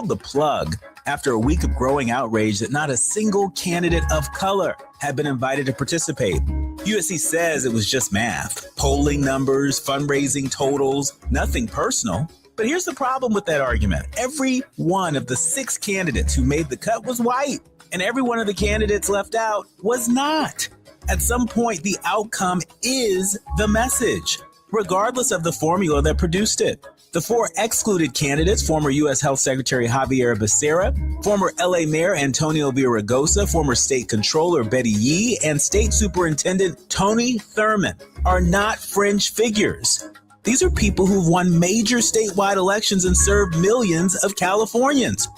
Pulled the plug after a week of growing outrage that not a single candidate of color had been invited to participate. USC says it was just math, polling numbers, fundraising totals, nothing personal. But here's the problem with that argument. Every one of the 6 candidates who made the cut was white, and every one of the candidates left out was not. At some point, the outcome is the message, regardless of the formula that produced it. The 4 excluded candidates, former U.S. Health Secretary Xavier Becerra, former L.A. Mayor Antonio Villaraigosa, former State Controller Betty Yee, and State Superintendent Tony Thurmond, are not fringe figures. These are people who've won major statewide elections and served millions of Californians.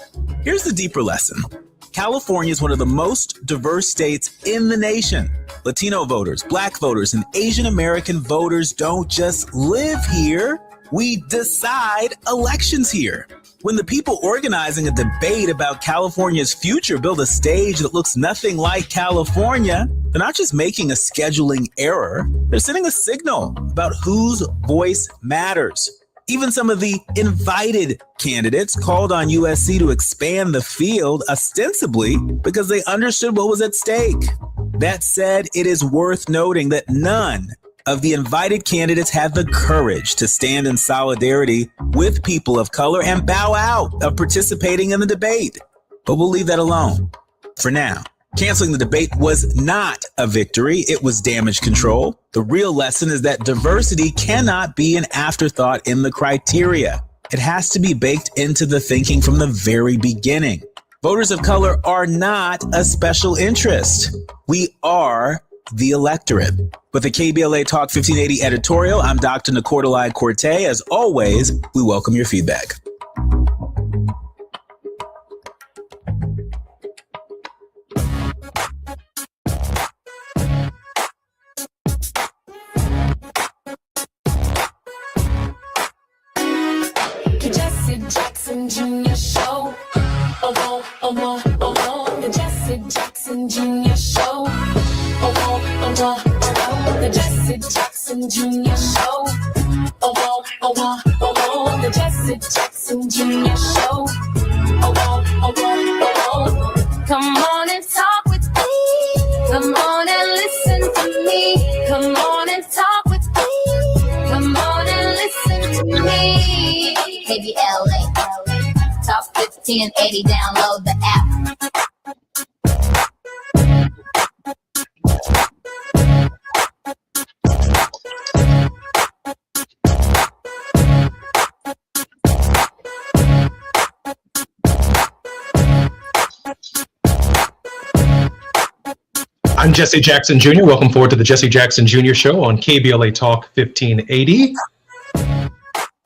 Here's the deeper lesson. California is one of the most diverse states in the nation. Latino voters, Black voters, and Asian American voters don't just live here. We decide elections here. When the people organizing a debate about California's future build a stage that looks nothing like California, they're not just making a scheduling error, they're sending a signal about whose voice matters. Even some of the invited candidates called on USC to expand the field ostensibly because they understood what was at stake. That said, it is worth noting that none of the invited candidates had the courage to stand in solidarity with people of color and bow out of participating in the debate. But we'll leave that alone for now. Canceling the debate was not a victory. It was damage control. The real lesson is that diversity cannot be an afterthought in the criteria. It has to be baked into the thinking from the very beginning. Voters of color are not a special interest. We are the electorate. With the KBLA Talk 1580 editorial, I'm Dr. Nicordelai Corte. As always, we welcome your feedback. Jesse Jackson Jr. Show. The Jesse Jackson Jr. Show. The Jesse Jackson Jr. Show. Junior Show. Oh, oh, oh, oh, oh. Come on and talk with me. Come on and listen to me. Come on and talk with me. Come on and listen to me. KBLA, Talk 1580, download the app. I'm Jesse Jackson Jr. Welcome forward to the Jesse Jackson Jr. Show on KBLA Talk 1580,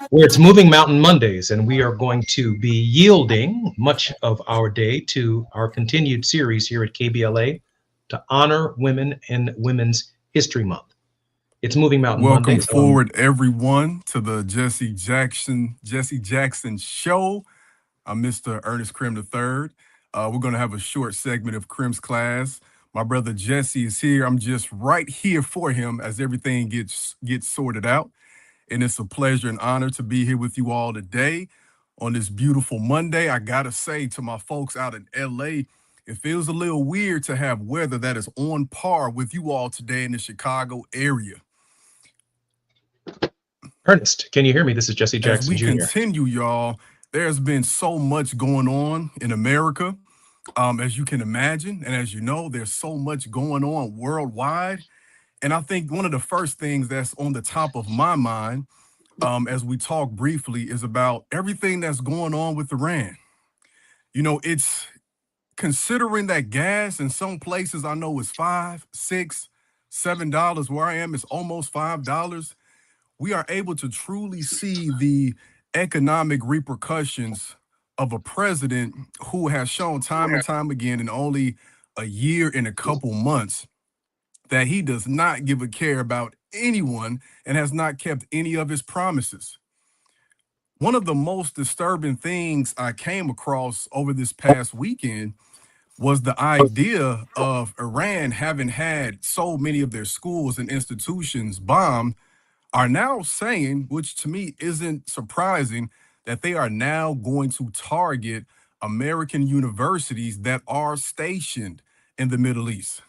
where it's Moving Mountain Mondays, and we are going to be yielding much of our day to our continued series here at KBLA to honor women in Women's History Month. It's Moving Mountain Mondays. Welcome forward, everyone, to the Jesse Jackson Show. I'm Mr. Ernest Krim III. We're going to have a short segment of Krim's class. My brother Jesse is here. I'm just right here for him as everything gets sorted out. And it's a pleasure and honor to be here with you all today on this beautiful Monday. I got to say to my folks out in LA, it feels a little weird to have weather that is on par with you all today in the Chicago area. Ernest, can you hear me? This is Jesse As Jackson we Jr. continue, y'all, there's been so much going on in America, as you can imagine. And as you know, there's so much going on worldwide. And I think one of the first things that's on the top of my mind, as we talk briefly, is about everything that's going on with Iran. You know, it's considering that gas in some places I know is $5, $6, $7. Where I am, it's almost $5. We are able to truly see the economic repercussions of a president who has shown time and time again in only a year and a couple months that he does not give a care about anyone and has not kept any of his promises. One of the most disturbing things I came across over this past weekend was the idea of Iran having had so many of their schools and institutions bombed, are now saying, which to me isn't surprising, that they are now going to target American universities that are stationed in the Middle East.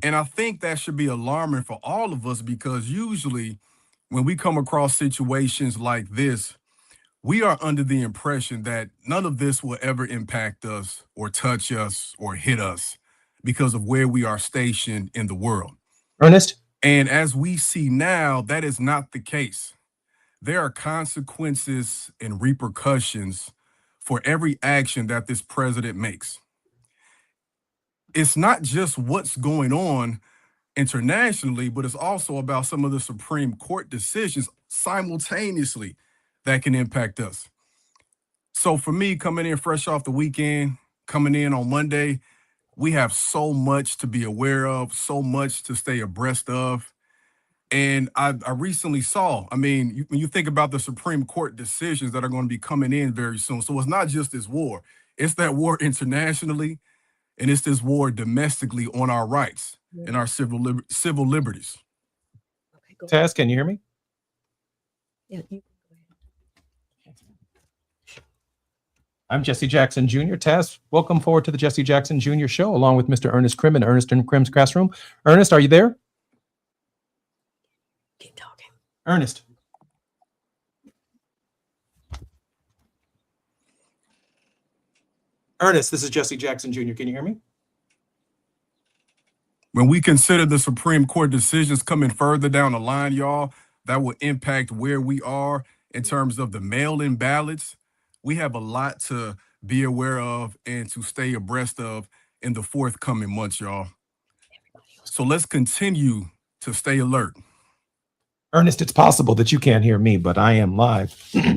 And I think that should be alarming for all of us, because usually when we come across situations like this, we are under the impression that none of this will ever impact us or touch us or hit us because of where we are stationed in the world. Ernest? And as we see now, that is not the case. There are consequences and repercussions for every action that this president makes. It's not just what's going on internationally, but it's also about some of the Supreme Court decisions simultaneously that can impact us. So for me, coming in fresh off the weekend, coming in on Monday, we have so much to be aware of, so much to stay abreast of. And I recently saw, when you think about the Supreme Court decisions that are going to be coming in very soon. So it's not just this war, it's that war internationally, and it's this war domestically on our rights and our civil liberties. Okay, Taz, can you hear me? Yeah, you go ahead. I'm Jesse Jackson Jr. Taz, welcome forward to the Jesse Jackson Jr. Show, along with Mr. Ernest Krim and Ernest and Krim's Classroom. Ernest, are you there? Keep talking. Ernest. Ernest, this is Jesse Jackson Jr. Can you hear me? When we consider the Supreme Court decisions coming further down the line, y'all, that will impact where we are in terms of the mail-in ballots. We have a lot to be aware of and to stay abreast of in the forthcoming months, y'all. So let's continue to stay alert. Ernest, it's possible that you can't hear me, but I am live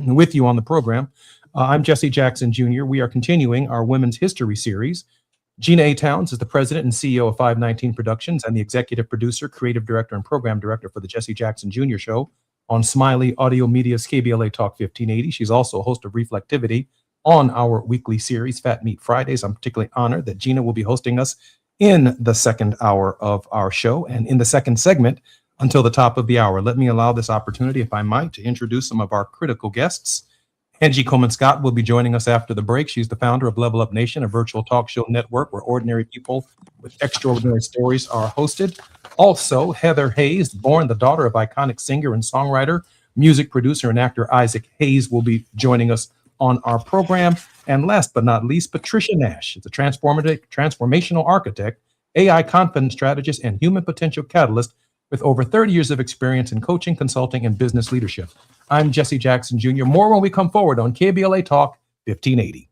with you on the program. I'm Jesse Jackson Jr. We are continuing our Women's History series. Gina A. Towns is the president and CEO of 519 Productions and the executive producer, creative director, and program director for the Jesse Jackson Jr. Show on Smiley Audio Media's KBLA Talk 1580. She's also a host of Reflectivity on our weekly series, Fat Meat Fridays. I'm particularly honored that Gina will be hosting us in the second hour of our show and in the second segment until the top of the hour. Let me allow this opportunity, if I might, to introduce some of our critical guests Angie Coleman Scott will be joining us after the break. She's the founder of Level Up Nation, a virtual talk show network where ordinary people with extraordinary stories are hosted. Also, Heather Hayes, born the daughter of iconic singer and songwriter, music producer, and actor Isaac Hayes, will be joining us on our program. And last but not least, Patricia Nash is a transformational architect, AI confidence strategist, and human potential catalyst with over 30 years of experience in coaching, consulting, and business leadership. I'm Jesse Jackson Jr. More when we come forward on KBLA Talk 1580.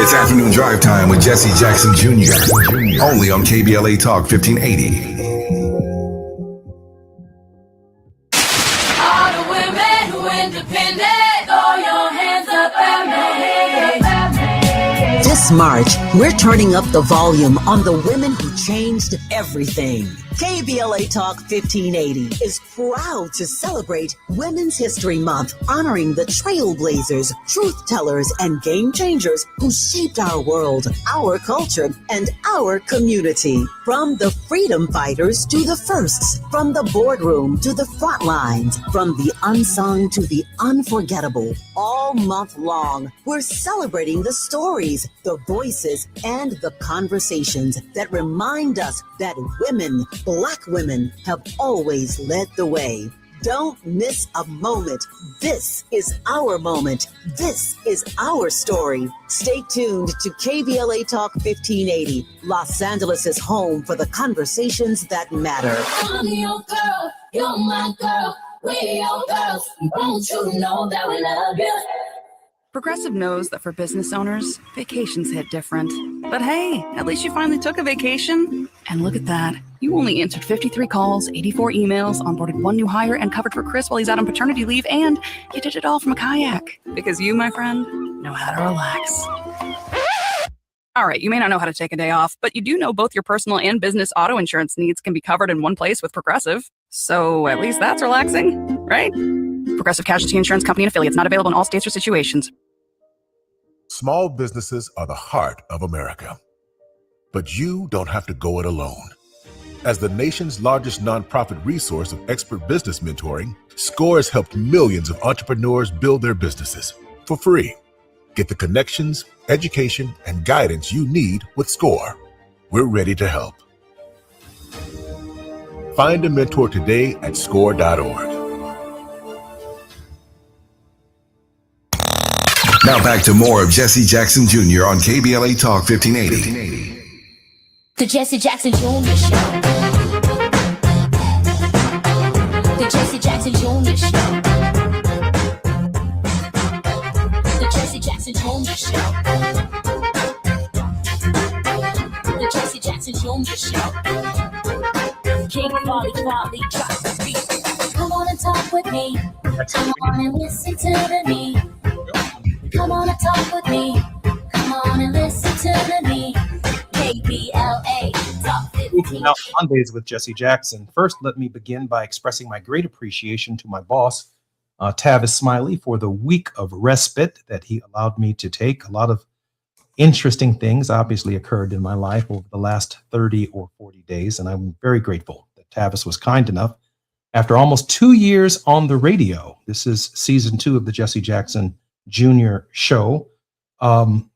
It's afternoon drive time with Jesse Jackson Jr. Only on KBLA Talk 1580. All the women who independent, throw your hands up at me. This March, we're turning up the volume on the women who changed everything. KBLA Talk 1580 is proud to celebrate Women's History Month, honoring the trailblazers, truth tellers, and game changers who shaped our world, our culture, and our community. From the freedom fighters to the firsts, from the boardroom to the front lines, from the unsung to the unforgettable. All month long, we're celebrating the stories, the voices, and the conversations that remind us that women, Black women, have always led the way. Don't miss a moment. This is our moment. This is our story. Stay tuned to KBLA Talk 1580, Los Angeles' home for the conversations that matter. I'm your girl, you're my girl, we're your girls. Won't you know that we love you? Progressive knows that for business owners, vacations hit different. But hey, at least you finally took a vacation. And look at that. You only answered 53 calls, 84 emails, onboarded one new hire, and covered for Chris while he's out on paternity leave, and you did it all from a kayak. Because you, my friend, know how to relax. All right, you may not know how to take a day off, but you do know both your personal and business auto insurance needs can be covered in one place with Progressive. So at least that's relaxing, right? Progressive Casualty Insurance Company and affiliates, not available in all states or situations. Small businesses are the heart of America. But you don't have to go it alone. As the nation's largest nonprofit resource of expert business mentoring, SCORE has helped millions of entrepreneurs build their businesses for free. Get the connections, education, and guidance you need with SCORE. We're ready to help. Find a mentor today at score.org. Now back to more of Jesse Jackson Jr. on KBLA Talk 1580. The Jesse Jackson Jr. Show. The Jesse Jackson Jr. Show. The Jesse Jackson Jr. Show. The Jesse Jackson Jr. Show. King Quality, drop the beat. Come on and talk with me. Come on and listen to me. Come on and talk with me. Come on and listen to me. KBLA Talk 15. Now, Mondays with Jesse Jackson. First, let me begin by expressing my great appreciation to my boss, Tavis Smiley, for the week of respite that he allowed me to take. A lot of interesting things obviously occurred in my life over the last 30 or 40 days, and I'm very grateful that Tavis was kind enough. After almost 2 years on the radio, this is season 2 of the Jesse Jackson Jr. show,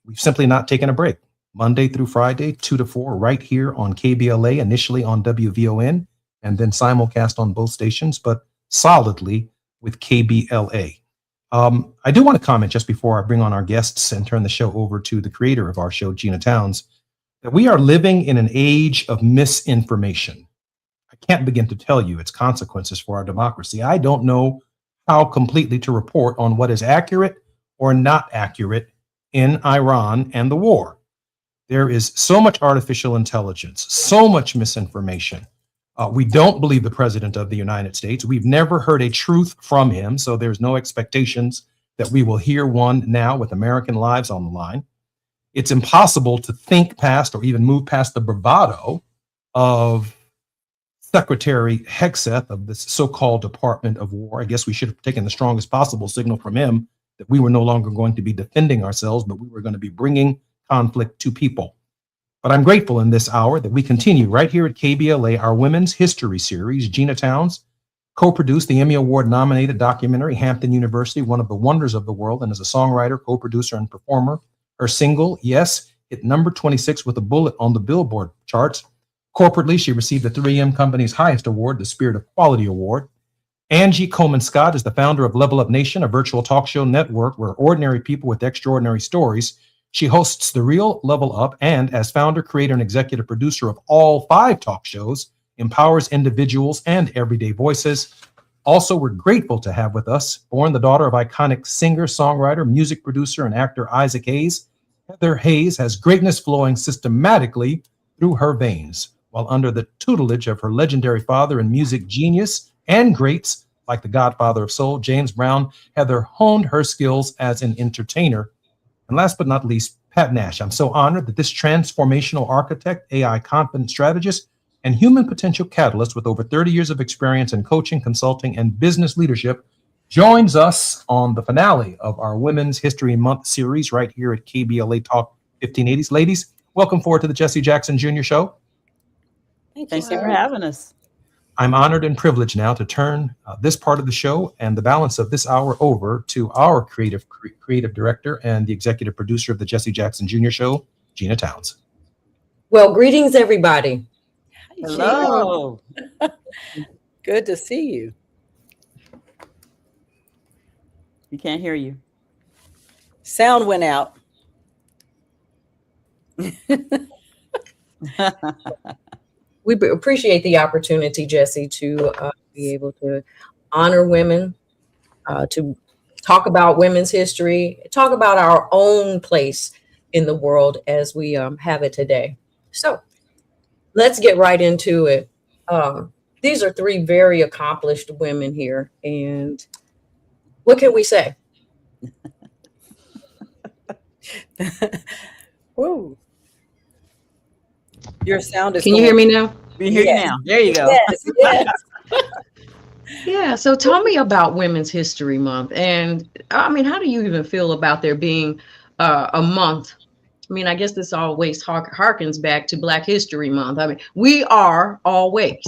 we've simply not taken a break. Monday through Friday, 2 to 4, right here on KBLA, initially on WVON, and then simulcast on both stations, but solidly with KBLA. I do want to comment just before I bring on our guests and turn the show over to the creator of our show, Gina Towns, that we are living in an age of misinformation. I can't begin to tell you its consequences for our democracy. I don't know how completely to report on what is accurate or not accurate in Iran and the war. There is so much artificial intelligence, so much misinformation. We don't believe the president of the United States. We've never heard a truth from him, so there's no expectations that we will hear one now with American lives on the line. It's impossible to think past or even move past the bravado of Secretary Hegseth of this so-called Department of War. I guess we should have taken the strongest possible signal from him that we were no longer going to be defending ourselves, but we were going to be bringing conflict to people. But I'm grateful in this hour that we continue right here at KBLA, our Women's History Series. Gina Towns, co-produced the Emmy Award-nominated documentary Hampton University, One of the Wonders of the World, and is a songwriter, co-producer, and performer. Her single, Yes, hit number 26 with a bullet on the Billboard charts. Corporately, she received the 3M Company's highest award, the Spirit of Quality Award. Angie Coleman Scott is the founder of Level Up Nation, a virtual talk show network where ordinary people with extraordinary stories. She hosts The Real Level Up and, as founder, creator, and executive producer of all 5 talk shows, empowers individuals and everyday voices. Also, we're grateful to have with us, born the daughter of iconic singer, songwriter, music producer, and actor Isaac Hayes. Heather Hayes has greatness flowing systematically through her veins, while under the tutelage of her legendary father and music genius and greats like the Godfather of Soul, James Brown, Heather honed her skills as an entertainer. And last but not least, Pat Nash. I'm so honored that this transformational architect, AI confident strategist, and human potential catalyst with over 30 years of experience in coaching, consulting, and business leadership joins us on the finale of our Women's History Month series right here at KBLA Talk 1580s. Ladies, welcome forward to the Jesse Jackson Jr. Show. Thank you for having us. I'm honored and privileged now to turn this part of the show and the balance of this hour over to our creative director and the executive producer of the Jesse Jackson Jr. Show, Gina Towns. Well, greetings, everybody. Hello. Good to see you. We can't hear you. Sound went out. We appreciate the opportunity, Jesse, to be able to honor women, to talk about women's history, talk about our own place in the world as we have it today. So let's get right into it. These are 3 very accomplished women here, and what can we say? Woo. Your sound is. Can you hear me now? We hear you now. There you go. Yes, yes. Yeah. So tell me about Women's History Month, and I mean, how do you even feel about there being a month? I mean, I guess this always harkens back to Black History Month. I mean, we are always.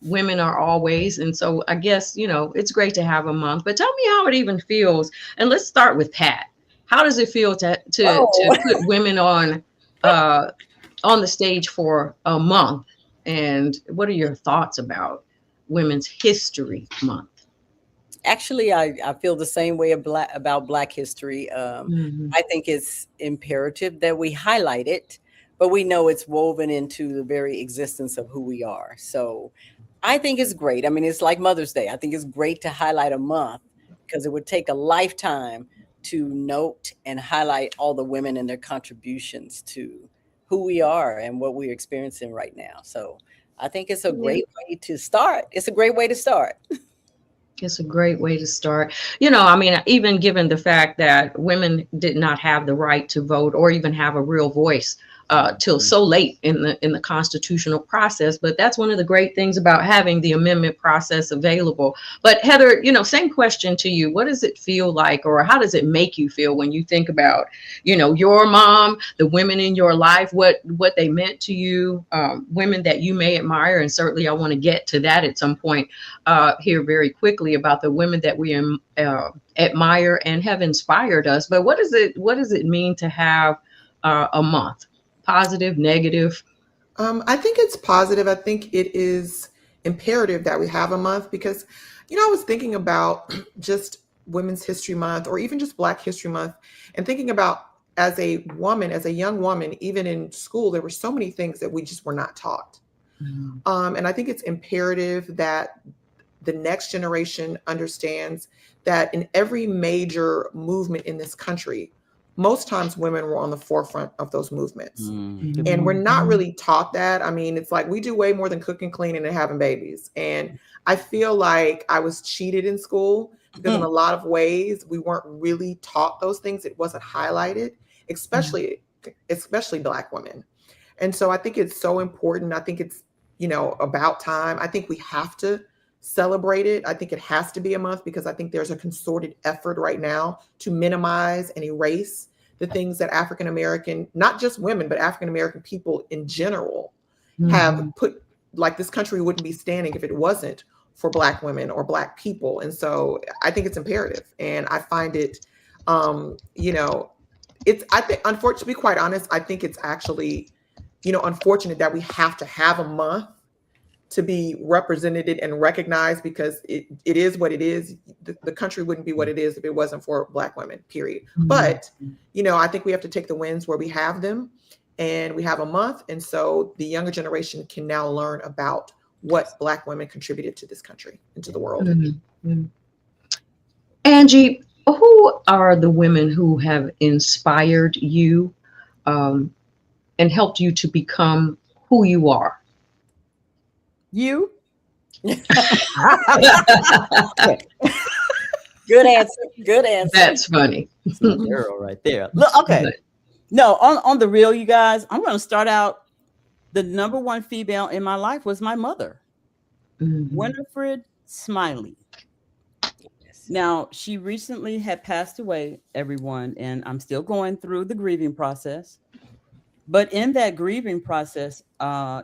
Women are always, and so I guess, you know, it's great to have a month, but tell me how it even feels. And let's start with Pat. How does it feel to put women on the stage for a month? And what are your thoughts about Women's History Month? Actually, I feel the same way about Black history. I think it's imperative that we highlight it, but we know it's woven into the very existence of who we are. So I think it's great. I mean, it's like Mother's Day. I think it's great to highlight a month because it would take a lifetime to note and highlight all the women and their contributions to who we are and what we're experiencing right now. So I think it's a great way to start. It's a great way to start. It's a great way to start. You know, I mean, even given the fact that women did not have the right to vote or even have a real voice till so late in the constitutional process. But that's one of the great things about having the amendment process available. But Heather, you know, same question to you. What does it feel like, or how does it make you feel when you think about, you know, your mom, the women in your life, what they meant to you, women that you may admire? And certainly I want to get to that at some point here very quickly about the women that we admire and have inspired us. But what does it mean to have a month? Positive, negative? I think it's positive. I think it is imperative that we have a month because, you know, I was thinking about just Women's History Month or even just Black History Month and thinking about as a woman, as a young woman, even in school, there were so many things that we just were not taught. And I think it's imperative that the next generation understands that in every major movement in this country, most times women were on the forefront of those movements. And we're not really taught that. I mean, it's like we do way more than cooking, cleaning, and having babies. And I feel like I was cheated in school because in a lot of ways, we weren't really taught those things. It wasn't highlighted, especially Black women. And so I think it's so important. I think it's, you know, about time. I think we have to celebrate it. I think it has to be a month because I think there's a concerted effort right now to minimize and erase the things that African-American, not just women, but African-American people in general have put, like this country wouldn't be standing if it wasn't for Black women or Black people. And so I think it's imperative. And I find it, I think, unfortunately, to be quite honest, I think it's actually, unfortunate that we have to have a month to be represented and recognized, because it is what it is. The country wouldn't be what it is if it wasn't for Black women, period. Mm-hmm. But, I think we have to take the wins where we have them, and we have a month. And so the younger generation can now learn about what Black women contributed to this country and to the world. Mm-hmm. Angie, who are the women who have inspired you and helped you to become who you are? You. Good answer. Good answer. That's funny. Girl right there. Look, okay. No, on the real, you guys, I'm going to start out. The number one female in my life was my mother, Winifred Smiley. Now, she recently had passed away, everyone, and I'm still going through the grieving process. But in that grieving process,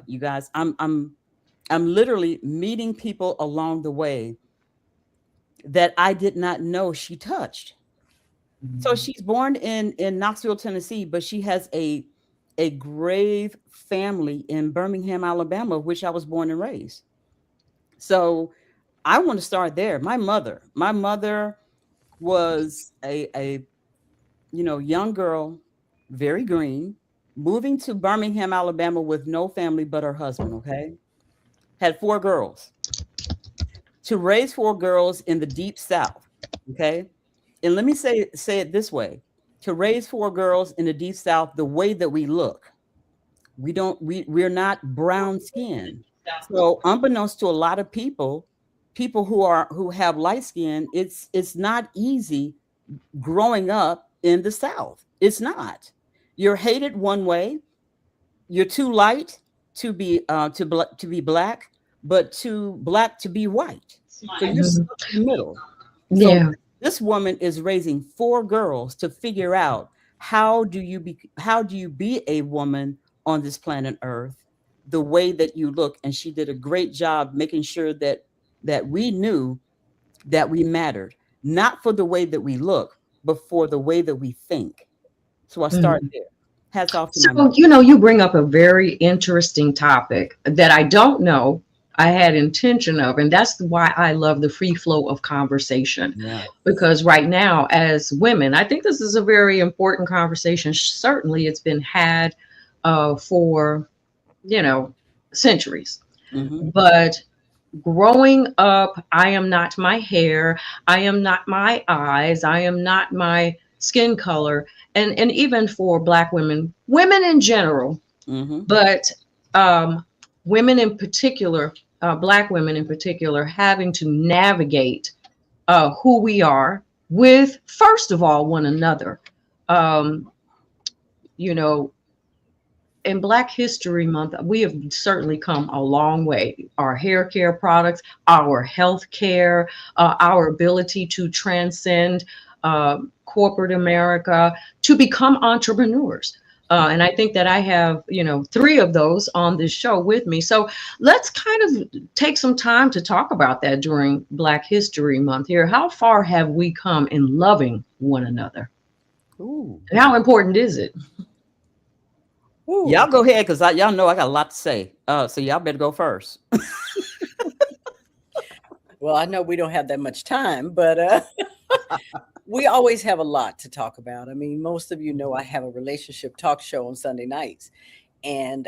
you guys, I'm literally meeting people along the way that I did not know she touched. Mm-hmm. So she's born in Knoxville, Tennessee, but she has a grave family in Birmingham, Alabama, which I was born and raised. So I want to start there. My mother was a young girl, very green, moving to Birmingham, Alabama with no family but her husband, okay? Had 4 girls. To raise 4 girls in the deep South, okay? And let me say it this way. To raise 4 girls in the deep South, the way that we look, we're not brown skinned. So unbeknownst to a lot of people who have light skin, it's not easy growing up in the South. It's not. You're hated one way. You're too light to be black, but too black to be white. So you're stuck in the middle. Yeah. So this woman is raising 4 girls to figure out how do you be a woman on this planet Earth, the way that you look. And she did a great job making sure that we knew that we mattered, not for the way that we look, but for the way that we think. So I started there. Hats off to my mom. You bring up a very interesting topic that I don't know I had intention of, and that's why I love the free flow of conversation. Yeah. Because right now, as women, I think this is a very important conversation. Certainly, it's been had for centuries. Mm-hmm. But growing up, I am not my hair, I am not my eyes, I am not my skin color, and even for Black women in general, but women in particular, Black women in particular, having to navigate who we are with, first of all, one another. In Black History Month, we have certainly come a long way. Our hair care products, our health care, our ability to transcend corporate America, to become entrepreneurs. And I think that I have, 3 of those on this show with me. So let's kind of take some time to talk about that during Black History Month here. How far have we come in loving one another? Ooh. And how important is it? Ooh. Y'all go ahead, because y'all know I got a lot to say. So y'all better go first. Well, I know we don't have that much time, but we always have a lot to talk about. I mean, most of you know I have a relationship talk show on Sunday nights, and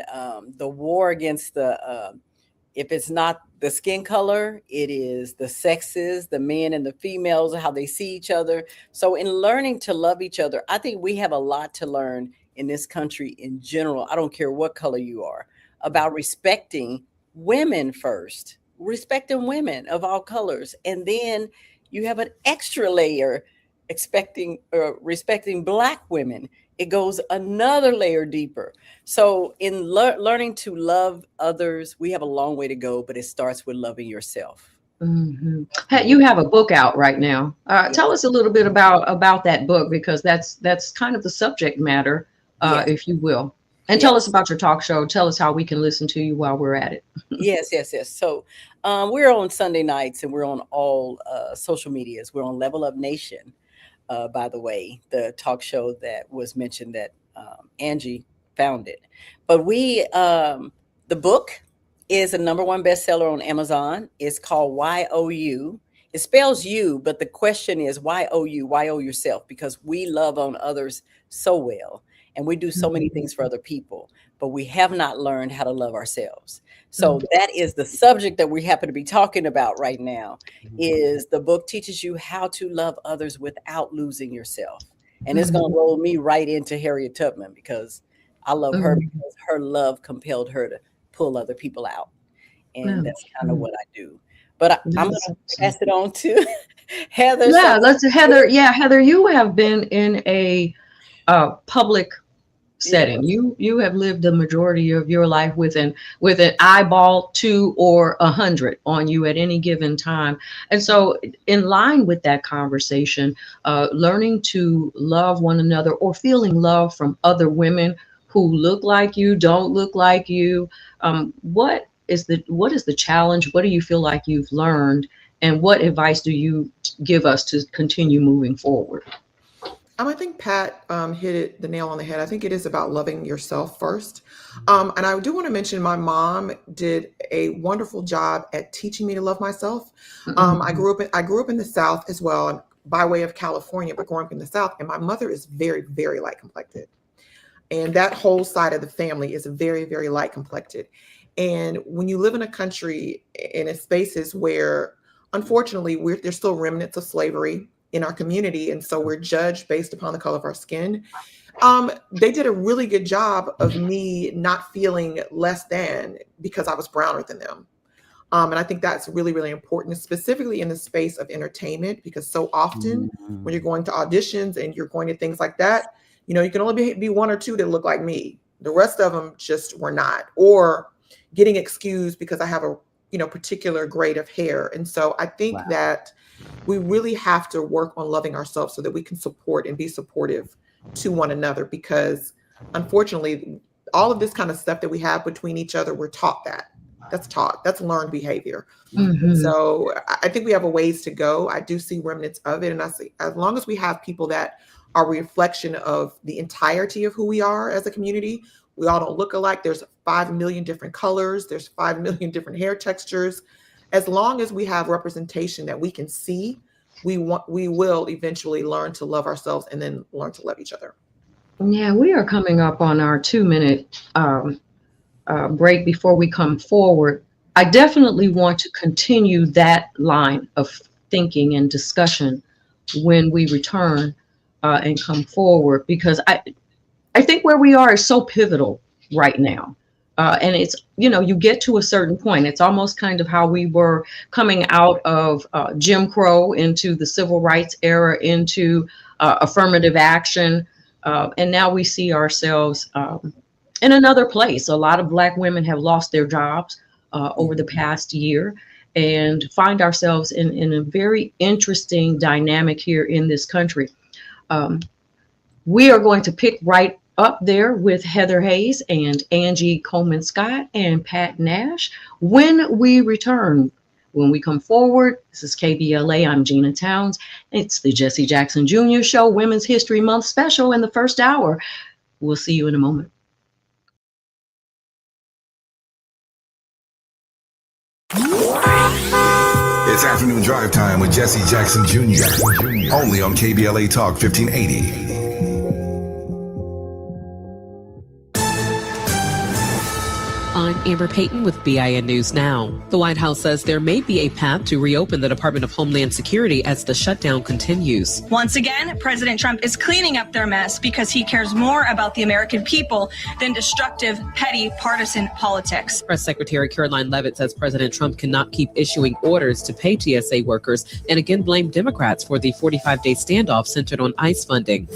the war against if it's not the skin color, it is the sexes, the men and the females, how they see each other. So in learning to love each other, I think we have a lot to learn in this country in general. I don't care what color you are, about respecting women first, respecting women of all colors. And then you have an extra layer respecting Black women. It goes another layer deeper. So in learning to love others, we have a long way to go, but it starts with loving yourself. Mm-hmm. Hey, you have a book out right now. Tell us a little bit about that book, because that's kind of the subject matter, if you will. And tell us about your talk show. Tell us how we can listen to you while we're at it. Yes. So We're on Sunday nights and we're on all social medias. We're on Level Up Nation, by the way, the talk show that was mentioned that Angie founded. But the book is a #1 bestseller on Amazon. It's called Why Owe You? It spells you, but the question is, why owe you? Why owe yourself? Because we love on others so well and we do so many things for other people, but we have not learned how to love ourselves. So that is the subject that we happen to be talking about right now. Is the book teaches you how to love others without losing yourself. And it's going to roll me right into Harriet Tubman because I love her because her love compelled her to pull other people out. And that's kind of what I do. But I'm going to pass it on to Heather. Yeah, Heather. Yeah, Heather, you have been in a public setting. Yes. You have lived the majority of your life with an eyeball 2 or 100 on you at any given time. And so in line with that conversation, learning to love one another or feeling love from other women who look like you, don't look like you, what is the challenge? What do you feel like you've learned? And what advice do you give us to continue moving forward? I think Pat hit the nail on the head. I think it is about loving yourself first. And I do want to mention my mom did a wonderful job at teaching me to love myself. I grew up in the South as well, by way of California, but growing up in the South. And my mother is very, very light complected. And that whole side of the family is very, very light complected. And when you live in a country and in spaces where, unfortunately, there's still remnants of slavery in our community, and so we're judged based upon the color of our skin. They did a really good job of me not feeling less than because I was browner than them. And I think that's really, really important, specifically in the space of entertainment, because so often when you're going to auditions and you're going to things like that, you know, you can only be 1 or 2 that look like me. The rest of them just were not, or getting excused because I have a particular grade of hair. And so I think that we really have to work on loving ourselves so that we can support and be supportive to one another, because unfortunately, all of this kind of stuff that we have between each other, we're taught that. That's learned behavior. So I think we have a ways to go. I do see remnants of it. And I see, as long as we have people that are a reflection of the entirety of who we are as a community, we all don't look alike. There's 5 million different colors. There's 5 million different hair textures. As long as we have representation that we can see, we will eventually learn to love ourselves and then learn to love each other. Yeah, we are coming up on our 2-minute break before we come forward. I definitely want to continue that line of thinking and discussion when we return and come forward, because I think where we are is so pivotal right now. And it's, you get to a certain point. It's almost kind of how we were coming out of Jim Crow into the civil rights era, into affirmative action. And now we see ourselves in another place. A lot of Black women have lost their jobs over the past year and find ourselves in a very interesting dynamic here in this country. We are going to pick right up there with Heather Hayes and Angie Coleman Scott and Pat Nash when we return. When we come forward, this is KBLA. I'm Gina Towns. It's the Jesse Jackson Jr. Show, Women's History Month special in the first hour. We'll see you in a moment. It's afternoon drive time with Jesse Jackson Jr. Only on KBLA Talk 1580. I'm Amber Payton with BIN News Now. The White House says there may be a path to reopen the Department of Homeland Security as the shutdown continues. Once again, President Trump is cleaning up their mess because he cares more about the American people than destructive, petty, partisan politics. Press Secretary Caroline Leavitt says President Trump cannot keep issuing orders to pay TSA workers and again blamed Democrats for the 45-day standoff centered on ICE funding.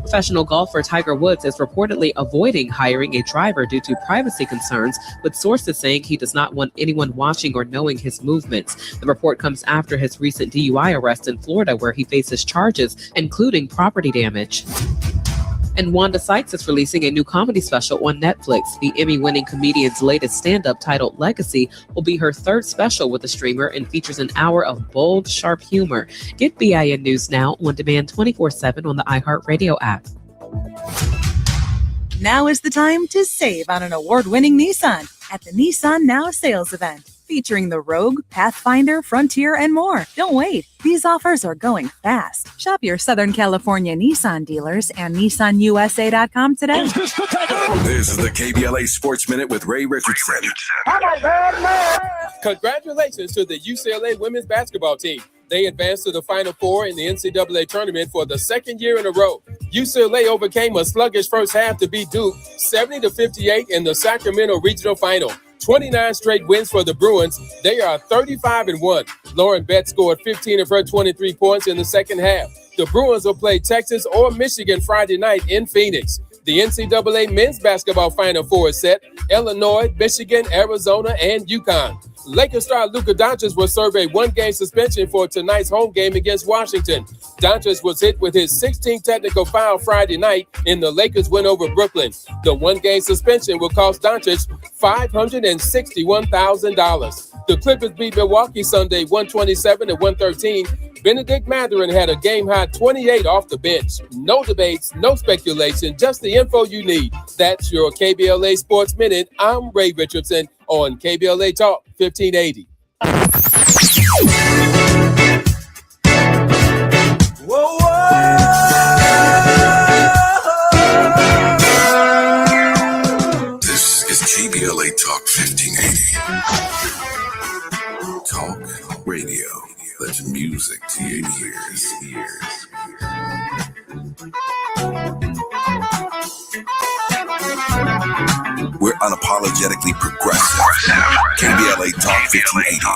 Professional golfer Tiger Woods is reportedly avoiding hiring a driver due to privacy concerns, with sources saying he does not want anyone watching or knowing his movements. The report comes after his recent DUI arrest in Florida, where he faces charges, including property damage. And Wanda Sykes is releasing a new comedy special on Netflix. The Emmy-winning comedian's latest stand-up, titled Legacy, will be her third special with the streamer and features an hour of bold, sharp humor. Get BIN News Now on demand 24/7 on the iHeartRadio app. Now is the time to save on an award-winning Nissan at the Nissan Now sales event, featuring the Rogue, Pathfinder, Frontier, and more. Don't wait. These offers are going fast. Shop your Southern California Nissan dealers and NissanUSA.com today. This is the KBLA Sports Minute with Ray Richardson. Congratulations to the UCLA women's basketball team. They advanced to the Final Four in the NCAA tournament for the second year in a row. UCLA overcame a sluggish first half to beat Duke 70-58 in the Sacramento Regional Final. 29 straight wins for the Bruins. They are 35-1. Lauren Betts scored 15 of her 23 points in the second half. The Bruins will play Texas or Michigan Friday night in Phoenix. The NCAA men's basketball Final Four is set. Illinois, Michigan, Arizona, and UConn. Lakers star Luka Doncic will serve a one-game suspension for tonight's home game against Washington. Doncic was hit with his 16th technical foul Friday night in the Lakers' win over Brooklyn. The one-game suspension will cost Doncic $561,000. The Clippers beat Milwaukee Sunday 127-113. Benedict Mathurin had a game-high 28 off the bench. No debates, no speculation, just the info you need. That's your KBLA Sports Minute. I'm Ray Richardson on KBLA Talk 1580. Whoa, This is KBLA Talk 1580. Talk radio. That's music to your ears. We're unapologetically progressive. KBLA Talk 1580.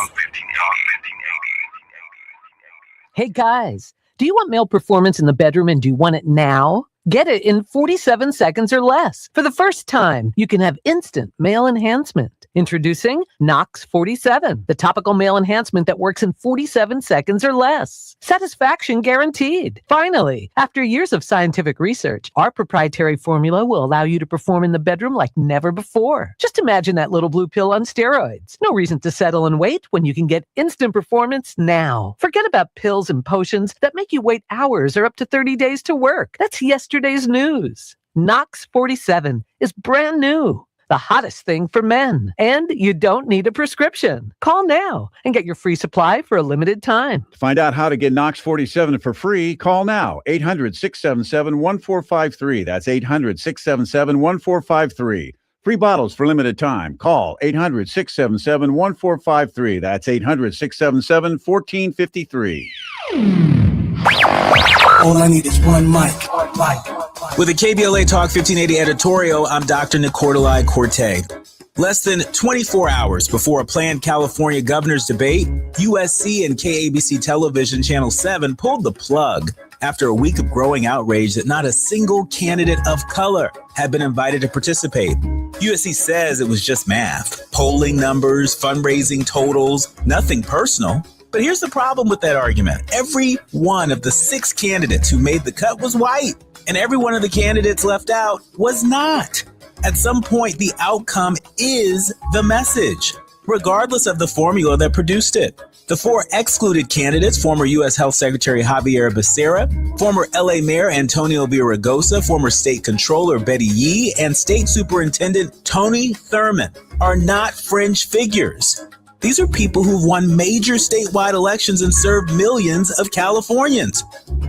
Hey guys, do you want male performance in the bedroom and do you want it now? Get it in 47 seconds or less. For the first time, you can have instant male enhancement. Introducing Nox 47, the topical male enhancement that works in 47 seconds or less. Satisfaction guaranteed. Finally, after years of scientific research, our proprietary formula will allow you to perform in the bedroom like never before. Just imagine that little blue pill on steroids. No reason to settle and wait when you can get instant performance now. Forget about pills and potions that make you wait hours or up to 30 days to work. That's yesterday's news. Nox 47 is brand new. The hottest thing for men. And you don't need a prescription. Call now and get your free supply for a limited time. To find out how to get Nox 47 for free, call now. 800-677-1453. That's 800-677-1453. Free bottles for limited time. Call 800-677-1453. That's 800-677-1453. All I need is one mic. With a KBLA Talk 1580 editorial, I'm Dr. Nicordelai Corte. Less than 24 hours before a planned California governor's debate, USC and KABC Television Channel 7 pulled the plug after a week of growing outrage that not a single candidate of color had been invited to participate. USC says it was just math, polling numbers, fundraising totals, nothing personal. But here's the problem with that argument. Every one of the 6 candidates who made the cut was white, and every one of the candidates left out was not. At some point, the outcome is the message, regardless of the formula that produced it. The 4 excluded candidates, former U.S. Health Secretary Javier Becerra, former L.A. Mayor Antonio Villaraigosa, former State Controller Betty Yee, and State Superintendent Tony Thurmond, are not fringe figures. These are people who've won major statewide elections and served millions of Californians.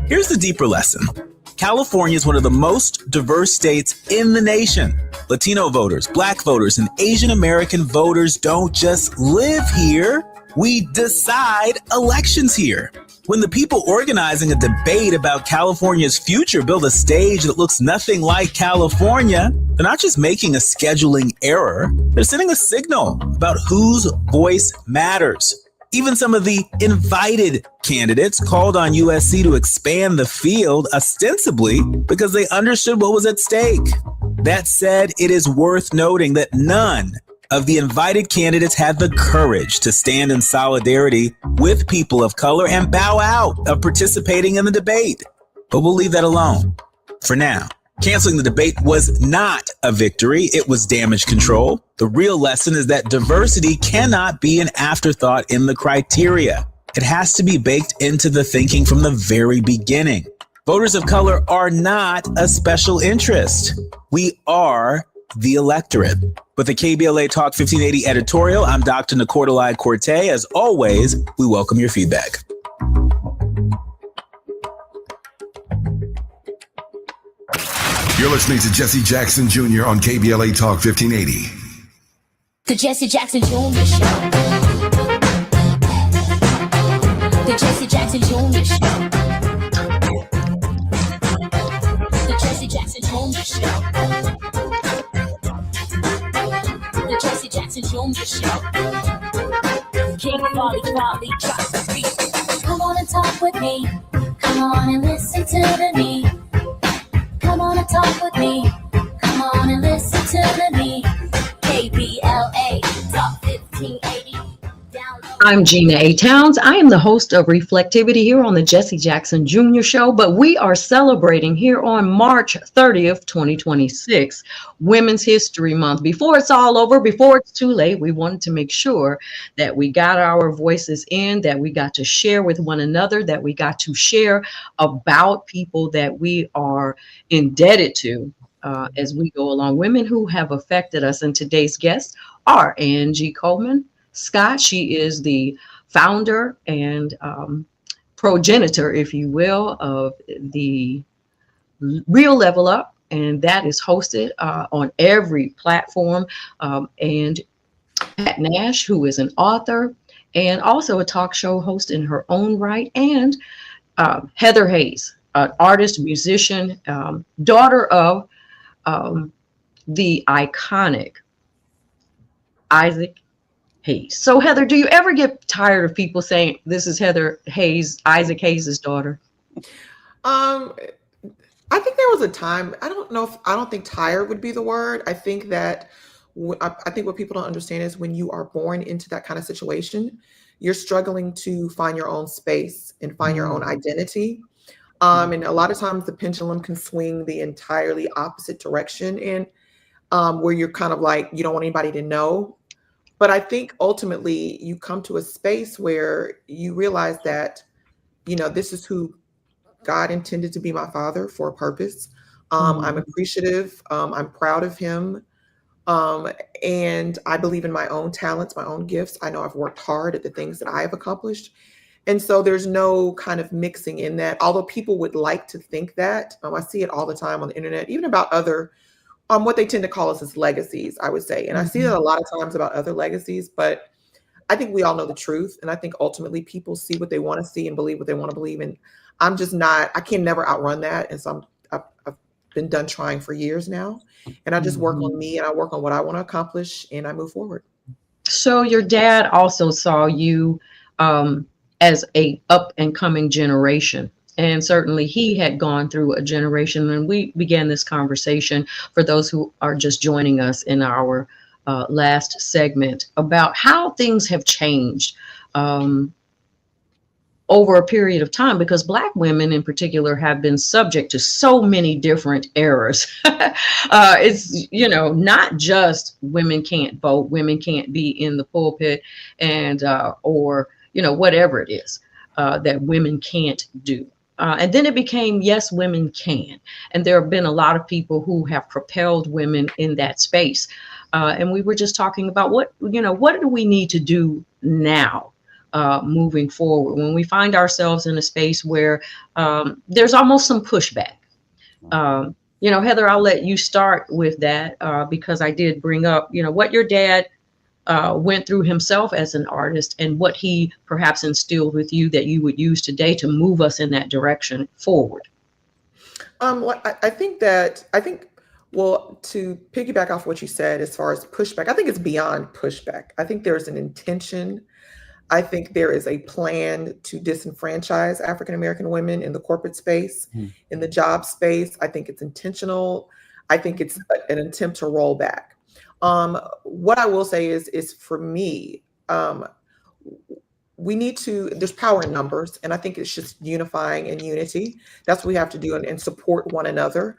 Here's the deeper lesson. California is one of the most diverse states in the nation. Latino voters, Black voters, and Asian American voters don't just live here. We decide elections here. When the people organizing a debate about California's future build a stage that looks nothing like California, they're not just making a scheduling error, they're sending a signal about whose voice matters. Even some of the invited candidates called on USC to expand the field, ostensibly because they understood what was at stake. That said, it is worth noting that none of the invited candidates had the courage to stand in solidarity with people of color and bow out of participating in the debate. But we'll leave that alone for now. Canceling the debate was not a victory. It was damage control. The real lesson is that diversity cannot be an afterthought in the criteria. It has to be baked into the thinking from the very beginning. Voters of color are not a special interest. We are the electorate. With the KBLA Talk 1580 editorial, I'm Dr. Nicordelai Corte. As always, we welcome your feedback. You're listening to Jesse Jackson Jr. on KBLA Talk 1580. The Jesse Jackson Jr. Show. The Jesse Jackson Jr. Show. The Jesse Jackson Jr. Show. The Jesse Jackson Jr. Show. King Wally drops the beat. Come on and talk with me. Come on and listen to the need. Come on and talk with me. Come on and listen to the need. KBLA Talk 1580. I'm Gina A. Towns. I am the host of Reflectivity here on the Jesse Jackson Jr. Show, but we are celebrating here on March 30th, 2026, Women's History Month. Before it's all over, before it's too late, we wanted to make sure that we got our voices in, that we got to share with one another, that we got to share about people that we are indebted to as we go along. Women who have affected us. And today's guests are Angie Coleman Scott. She is the founder and progenitor, if you will, of the Real Level Up, and that is hosted on every platform. And Pat Nash, who is an author and also a talk show host in her own right, and Heather Hayes, an artist, musician, daughter of the iconic Isaac Hayes. So Heather, do you ever get tired of people saying this is Heather Hayes, Isaac Hayes' daughter? I think there was a time, I don't think tired would be the word. I think that I think what people don't understand is when you are born into that kind of situation, you're struggling to find your own space and find your own identity. And a lot of times the pendulum can swing the entirely opposite direction, and where you're kind of like, you don't want anybody to know. But I think ultimately you come to a space where you realize that, this is who God intended to be my father for a purpose. I'm appreciative. I'm proud of him. And I believe in my own talents, my own gifts. I know I've worked hard at the things that I have accomplished. And so there's no kind of mixing in that, although people would like to think that. I see it all the time on the internet, even about other what they tend to call us as legacies, I would say. And I see that a lot of times about other legacies, but I think we all know the truth. And I think ultimately people see what they want to see and believe what they want to believe. And I'm just not, I can never outrun that. And so I've been done trying for years now. And I just work on me and I work on what I want to accomplish and I move forward. So your dad also saw you as a up and coming generation. And certainly he had gone through a generation, and we began this conversation for those who are just joining us in our last segment about how things have changed over a period of time, because Black women in particular have been subject to so many different eras. It's, not just women can't vote, women can't be in the pulpit, and or, whatever it is that women can't do. And then it became, yes, women can. And there have been a lot of people who have propelled women in that space. And we were just talking about what do we need to do now moving forward when we find ourselves in a space where there's almost some pushback. Heather, I'll let you start with that because I did bring up, what your dad went through himself as an artist and what he perhaps instilled with you that you would use today to move us in that direction forward. I think, to piggyback off what you said, as far as pushback, I think it's beyond pushback. I think there's an intention. I think there is a plan to disenfranchise African-American women in the corporate space, in the job space. I think it's intentional. I think it's an attempt to roll back. What I will say is for me, we need to, there's power in numbers, and I think it's just unifying and unity. That's what we have to do, and support one another.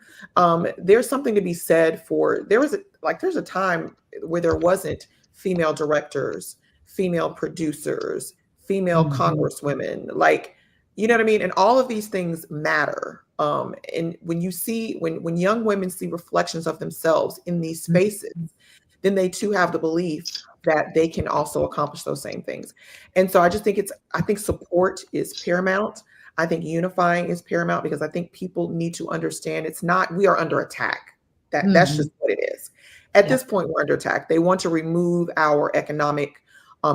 There's something to be said for, there's a time where there wasn't female directors, female producers, female congresswomen, like, you know what I mean? And all of these things matter. And when you see, when young women see reflections of themselves in these spaces, then they too have the belief that they can also accomplish those same things. And so I just think I think support is paramount. I think unifying is paramount, because I think people need to understand it's not, we are under attack. That's just what it is. At this point, we're under attack. They want to remove our economic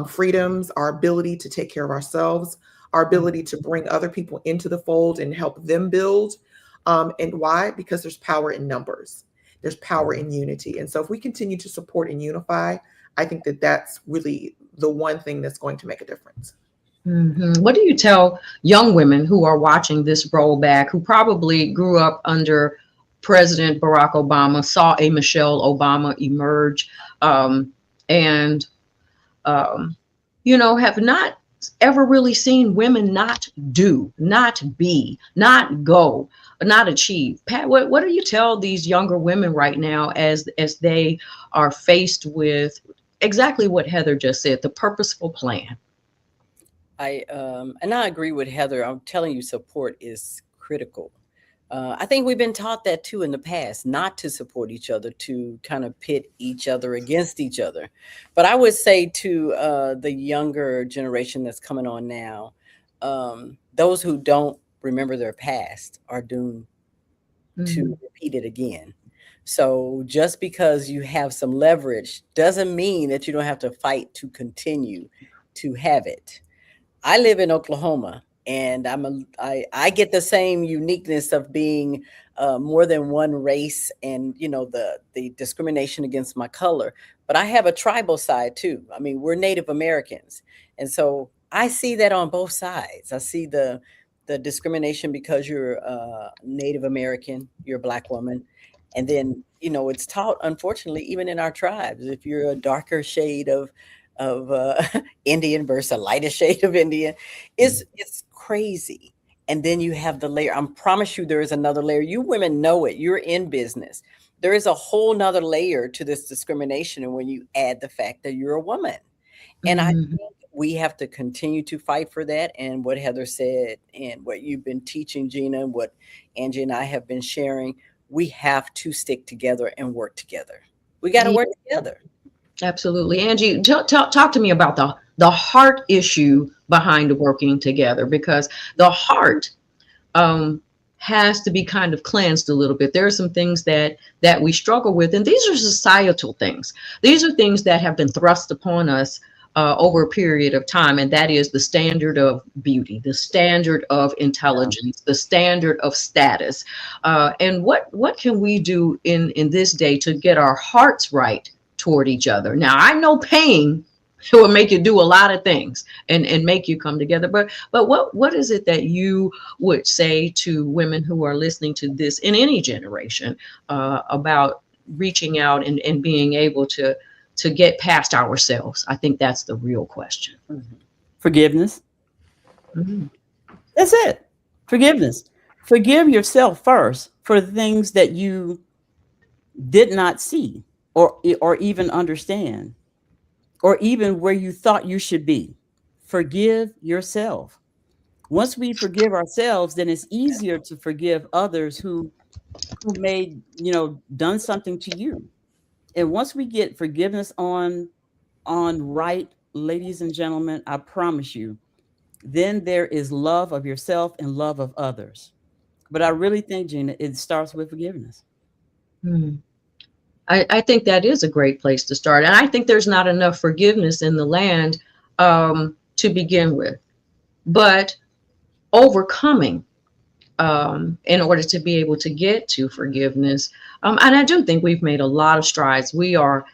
freedoms, our ability to take care of ourselves, our ability to bring other people into the fold and help them build. And why? Because there's power in numbers. There's power in unity. And so if we continue to support and unify, I think that that's really the one thing that's going to make a difference. What do you tell young women who are watching this rollback, who probably grew up under President Barack Obama, saw a Michelle Obama emerge, and have not ever really seen women not do, not be, not go, not achieve? Pat, what do you tell these younger women right now as they are faced with exactly what Heather just said, the purposeful plan? I agree with Heather. I'm telling you, support is critical. I think we've been taught that too in the past, not to support each other, to kind of pit each other against each other. But I would say to the younger generation that's coming on now, those who don't remember their past are doomed to repeat it again. So just because you have some leverage doesn't mean that you don't have to fight to continue to have it. I live in Oklahoma, and I get the same uniqueness of being more than one race, and the discrimination against my color. But I have a tribal side too. I mean, we're Native Americans, and so I see that on both sides. I see the discrimination because you're Native American, you're a Black woman, and then it's taught, unfortunately, even in our tribes, if you're a darker shade of Indian versus a lighter shade of Indian, it's crazy. And then you have the layer. I promise you there is another layer. You women know it. You're in business. There is a whole nother layer to this discrimination. And when you add the fact that you're a woman, and I think we have to continue to fight for that. And what Heather said and what you've been teaching, Gina, and what Angie and I have been sharing, we have to stick together and work together. We got to work together. Absolutely. Angie, talk to me about the heart issue behind working together, because the heart has to be kind of cleansed a little bit. There are some things that we struggle with, and these are societal things. These are things that have been thrust upon us over a period of time, and that is the standard of beauty, the standard of intelligence, the standard of status. And what can we do in this day to get our hearts right toward each other? Now, I know pain will make you do a lot of things and make you come together, but what is it that you would say to women who are listening to this in any generation about reaching out and being able to get past ourselves? I think that's the real question. Forgiveness. That's it. Forgiveness. Forgive yourself first for the things that you did not see or even understand, or even where you thought you should be. Forgive yourself. Once we forgive ourselves, then it's easier to forgive others who may, done something to you. And once we get forgiveness on right, ladies and gentlemen, I promise you, then there is love of yourself and love of others. But I really think, Gina, it starts with forgiveness. I think that is a great place to start. And I think there's not enough forgiveness in the land to begin with. But overcoming in order to be able to get to forgiveness. And I do think we've made a lot of strides. We are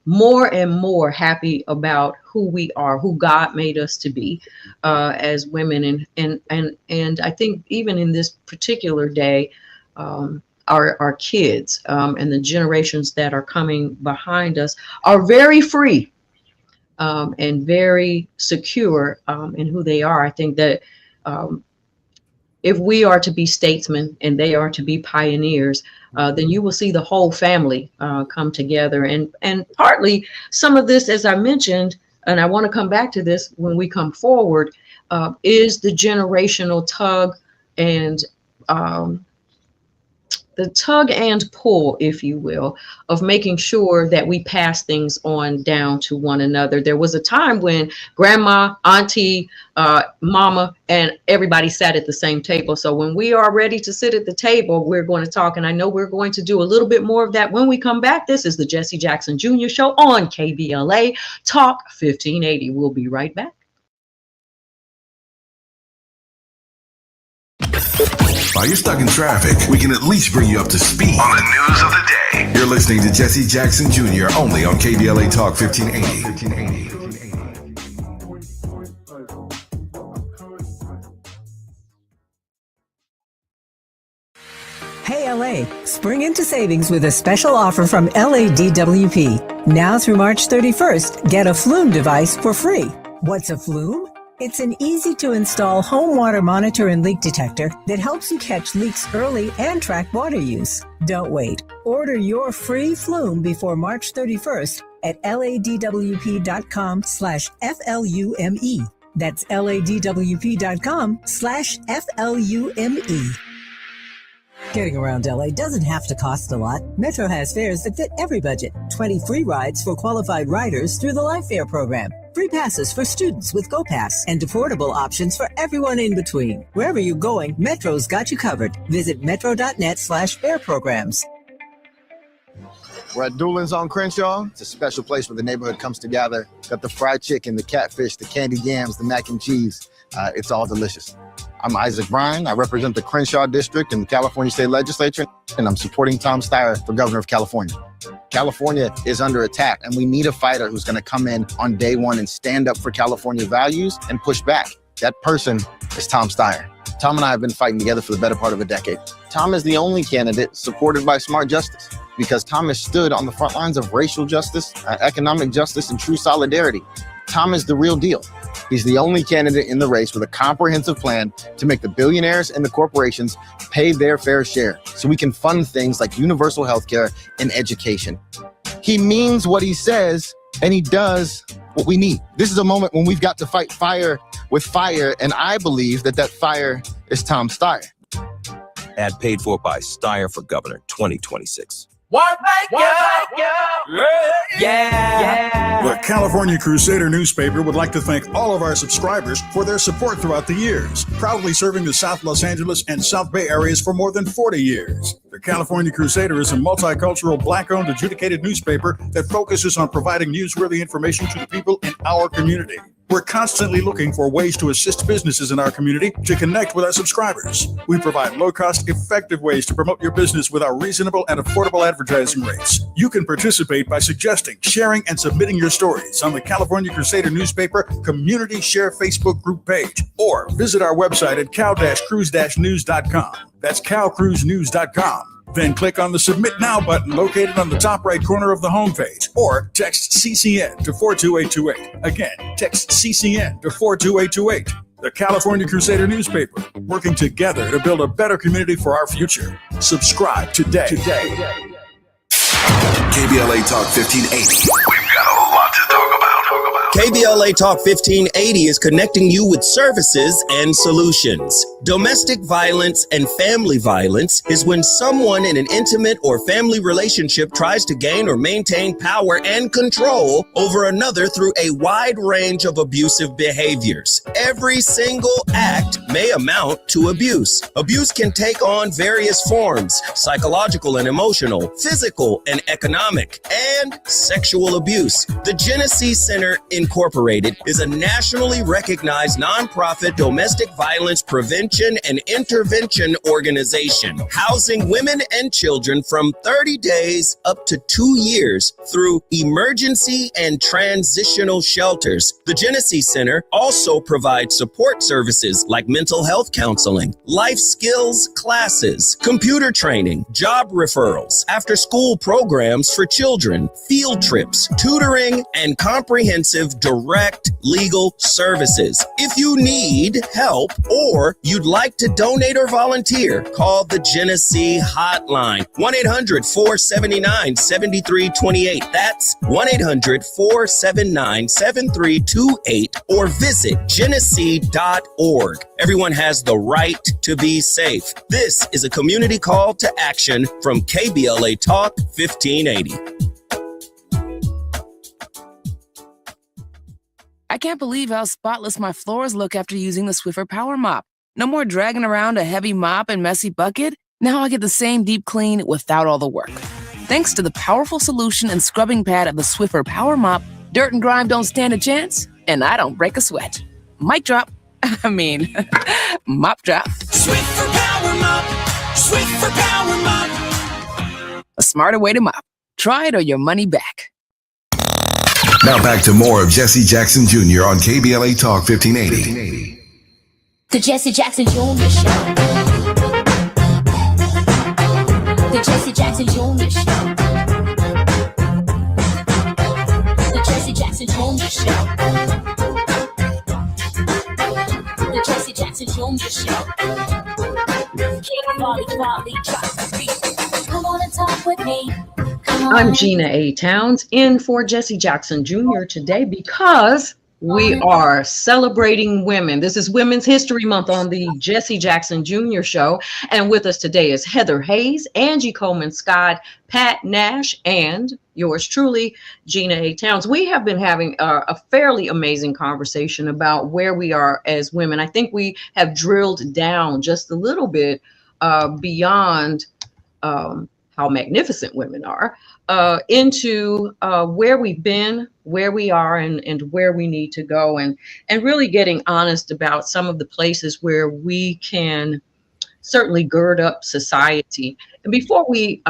more and more happy about who we are, who God made us to be as women. And I think even in this particular day, our kids and the generations that are coming behind us are very free and very secure in who they are. I think that if we are to be statesmen and they are to be pioneers, then you will see the whole family come together. And partly some of this, as I mentioned, and I want to come back to this when we come forward, is the generational tug and the tug and pull, if you will, of making sure that we pass things on down to one another. There was a time when grandma, auntie, mama, and everybody sat at the same table. So when we are ready to sit at the table, we're going to talk. And I know we're going to do a little bit more of that when we come back. This is the Jesse Jackson Jr. Show on KBLA Talk 1580. We'll be right back. While you're stuck in traffic, we can at least bring you up to speed on the news of the day. You're listening to Jesse Jackson Jr. only on KBLA Talk 1580. Hey LA, spring into savings with a special offer from LADWP. Now through March 31st, get a Flume device for free. What's a Flume? It's an easy-to-install home water monitor and leak detector that helps you catch leaks early and track water use. Don't wait. Order your free Flume before March 31st at ladwp.com/FLUME. That's ladwp.com/FLUME. Getting around LA doesn't have to cost a lot. Metro has fares that fit every budget. 20 free rides for qualified riders through the Life Fare program. Free passes for students with GoPass and affordable options for everyone in between. Wherever you're going, Metro's got you covered. Visit metro.net/fare programs. We're at Doolin's on Crenshaw. It's a special place where the neighborhood comes together. Got the fried chicken, the catfish, the candied yams, the mac and cheese. It's all delicious. I'm Isaac Bryan. I represent the Crenshaw District in the California State Legislature, and I'm supporting Tom Steyer for governor of California. California is under attack, and we need a fighter who's going to come in on day one and stand up for California values and push back. That person is Tom Steyer. Tom and I have been fighting together for the better part of a decade. Tom is the only candidate supported by Smart Justice because Tom has stood on the front lines of racial justice, economic justice, and true solidarity. Tom is the real deal. He's the only candidate in the race with a comprehensive plan to make the billionaires and the corporations pay their fair share so we can fund things like universal health care and education. He means what he says, and he does what we need. This is a moment when we've got to fight fire with fire, and I believe that fire is Tom Steyer. Ad paid for by Steyer for Governor 2026. The California Crusader newspaper would like to thank all of our subscribers for their support throughout the years, proudly serving the South Los Angeles and South Bay areas for more than 40 years. The California Crusader is a multicultural, Black-owned, adjudicated newspaper that focuses on providing newsworthy information to the people in our community. We're constantly looking for ways to assist businesses in our community to connect with our subscribers. We provide low-cost, effective ways to promote your business with our reasonable and affordable advertising rates. You can participate by suggesting, sharing, and submitting your stories on the California Crusader newspaper Community Share Facebook group page, or visit our website at cal-cruise-news.com. That's cal-cruise-news.com. Then click on the Submit Now button located on the top right corner of the homepage, or text CCN to 42828. Again, text CCN to 42828. The California Crusader newspaper, working together to build a better community for our future. Subscribe today. KBLA Talk 1580. We've got a lot to talk about. KBLA Talk 1580 is connecting you with services and solutions. Domestic violence and family violence is when someone in an intimate or family relationship tries to gain or maintain power and control over another through a wide range of abusive behaviors. Every single act may amount to abuse. Abuse can take on various forms: psychological and emotional, physical and economic, and sexual abuse. The Genesee Center Incorporated is a nationally recognized nonprofit domestic violence prevention and intervention organization, housing women and children from 30 days up to 2 years through emergency and transitional shelters. The Genesee Center also provides support services like mental mental health counseling, life skills classes, computer training, job referrals, after-school programs for children, field trips, tutoring, and comprehensive direct legal services. If you need help or you'd like to donate or volunteer, call the Genesee Hotline, 1-800-479-7328. That's 1-800-479-7328, or visit Genesee.org. Everyone has the right to be safe. This is a community call to action from KBLA Talk 1580. I can't believe how spotless my floors look after using the Swiffer Power Mop. No more dragging around a heavy mop and messy bucket. Now I get the same deep clean without all the work. Thanks to the powerful solution and scrubbing pad of the Swiffer Power Mop, dirt and grime don't stand a chance, and I don't break a sweat. Mic drop. Mop drop. Swiffer Power Mop. Swiffer Power Mop. A smarter way to mop. Try it or your money back. Now back to more of Jesse Jackson Jr. on KBLA Talk 1580. The Jesse Jackson Jr. Show. The Jesse Jackson Jr. Show. The Jesse Jackson Jr. Show. The Jesse Jackson Jr. Show. King Volley drops the beat. Come on and talk with me. I'm Gina A. Towns in for Jesse Jackson Jr. today because we are celebrating women. This is Women's History Month on the Jesse Jackson Jr. Show. And with us today is Heather Hayes, Angie Coleman Scott, Pat Nash, and yours truly, Gina A. Towns. We have been having a fairly amazing conversation about where we are as women. I think we have drilled down just a little bit beyond how magnificent women are, into where we've been, where we are, and where we need to go, and really getting honest about some of the places where we can certainly gird up society. And before we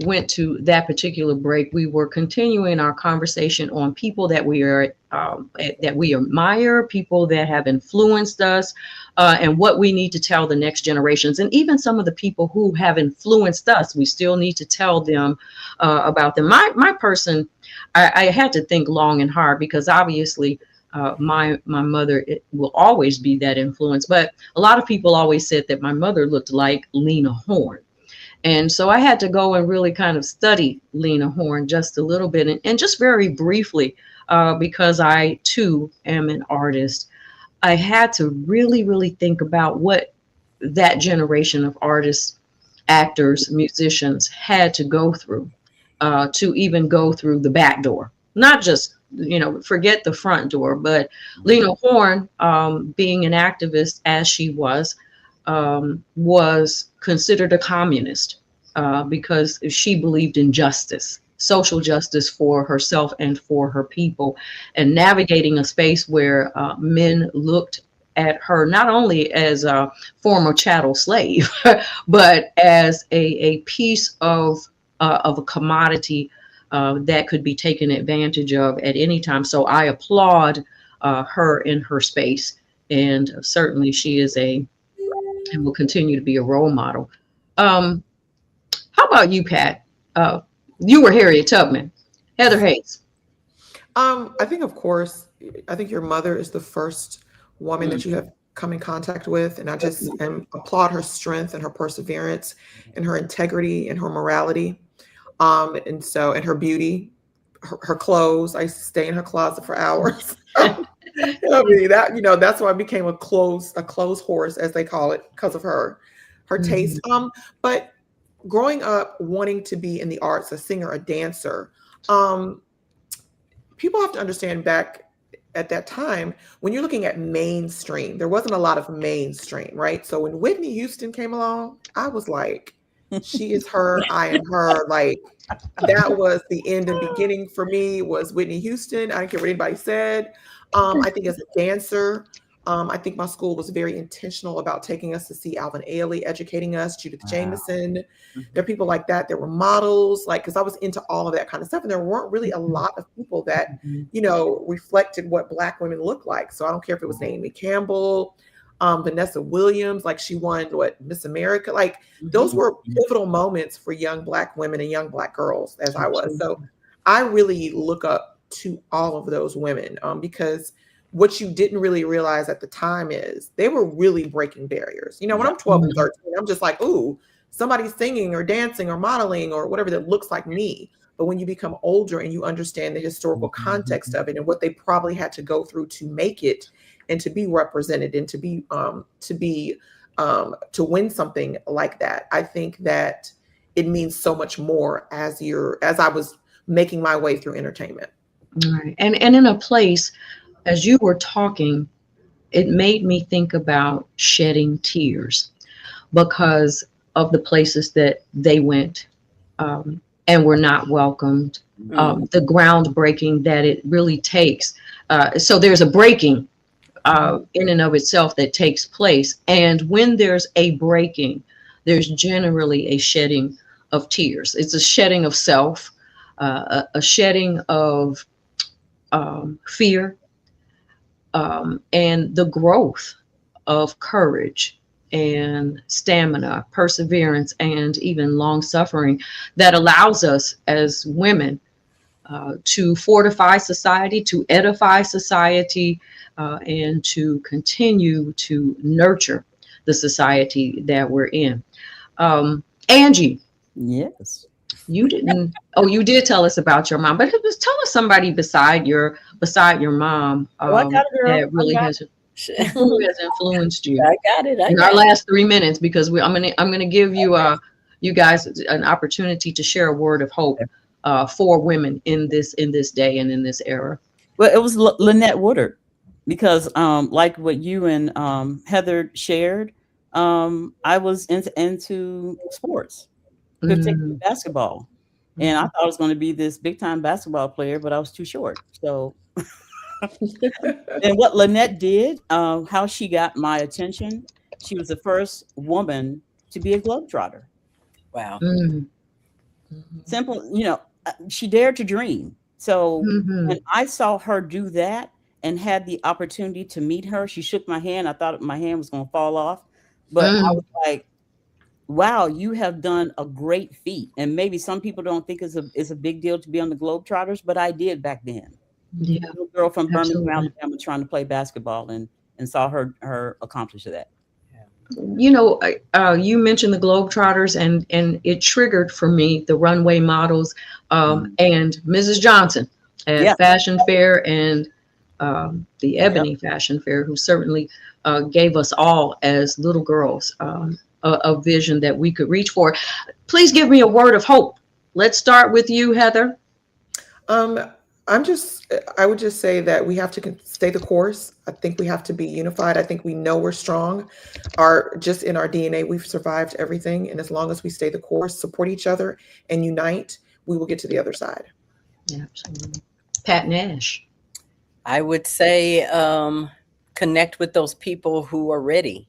went to that particular break, we were continuing our conversation on people that we are that we admire, people that have influenced us, and what we need to tell the next generations. And even some of the people who have influenced us, we still need to tell them about them. My person, I had to think long and hard, because obviously my mother will always be that influence. But a lot of people always said that my mother looked like Lena Horne. And so I had to go and really kind of study Lena Horne just a little bit, and just very briefly, because I too am an artist. I had to really, really think about what that generation of artists, actors, musicians had to go through to even go through the back door. Not just, forget the front door, but Lena Horne, being an activist as she was considered a communist because she believed in justice, social justice for herself and for her people, and navigating a space where men looked at her not only as a former chattel slave, but as a piece of a commodity that could be taken advantage of at any time. So I applaud her in her space, and certainly she is and will continue to be a role model. How about you, Pat? You were Harriet Tubman. Heather Hayes. I think, of course, I think your mother is the first woman that you have come in contact with, and I just applaud her strength and her perseverance and her integrity and her morality, and her beauty, her clothes. I used to stay in her closet for hours. I mean, that's why I became a clothes horse, as they call it, because of her taste. But growing up wanting to be in the arts, a singer, a dancer, people have to understand back at that time, when you're looking at mainstream, there wasn't a lot of mainstream, right? So when Whitney Houston came along, I was like, she is her, I am her. Like, that was the end and beginning for me, was Whitney Houston. I didn't care what anybody said. I think as a dancer, I think my school was very intentional about taking us to see Alvin Ailey, educating us, Judith Jameson. There are people like that. There were models, because I was into all of that kind of stuff. And there weren't really a lot of people that, reflected what Black women look like. So I don't care if it was Naomi Campbell, Vanessa Williams, like she won what, Miss America, like those were pivotal moments for young Black women and young Black girls, as I was. So I really look up to all of those women because what you didn't really realize at the time is they were really breaking barriers. You know, when I'm 12 and 13, I'm just like, ooh, somebody's singing or dancing or modeling or whatever that looks like me. But when you become older and you understand the historical context of it and what they probably had to go through to make it and to be represented and to win something like that, I think that it means so much more as I was making my way through entertainment. Right. And in a place, as you were talking, it made me think about shedding tears because of the places that they went and were not welcomed, the groundbreaking that it really takes. So there's a breaking in and of itself that takes place. And when there's a breaking, there's generally a shedding of tears. It's a shedding of self, a shedding of fear, and the growth of courage and stamina, perseverance, and even long suffering that allows us as women to fortify society, to edify society, and to continue to nurture the society that we're in. Angie. Yes. You didn't. Oh, you did tell us about your mom, but tell us somebody beside your mom that really has influenced you. I got it. In our last 3 minutes, because I'm gonna give you you guys an opportunity to share a word of hope for women in this day and in this era. Well, it was Lynette Woodard, because like what you and Heather shared, I was into sports, particularly basketball. And I thought I was going to be this big time basketball player, but I was too short. So, and what Lynette did, how she got my attention, she was the first woman to be a Globetrotter. Wow. Simple, she dared to dream. So when I saw her do that and had the opportunity to meet her, she shook my hand. I thought my hand was going to fall off, but I was like, wow, you have done a great feat. And maybe some people don't think it's a big deal to be on the Globetrotters, but I did back then. Yeah. A little girl from Birmingham, Alabama, trying to play basketball and saw her accomplish that. You mentioned the Globetrotters and it triggered for me the runway models and Mrs. Johnson at Fashion Fair and the Ebony Fashion Fair, who certainly gave us all as little girls a vision that we could reach for. Please give me a word of hope. Let's start with you, Heather. I would just say that we have to stay the course. I think we have to be unified. I think we know we're strong. Just in our DNA, we've survived everything. And as long as we stay the course, support each other, and unite, we will get to the other side. Absolutely. Pat Nash. I would say connect with those people who are ready.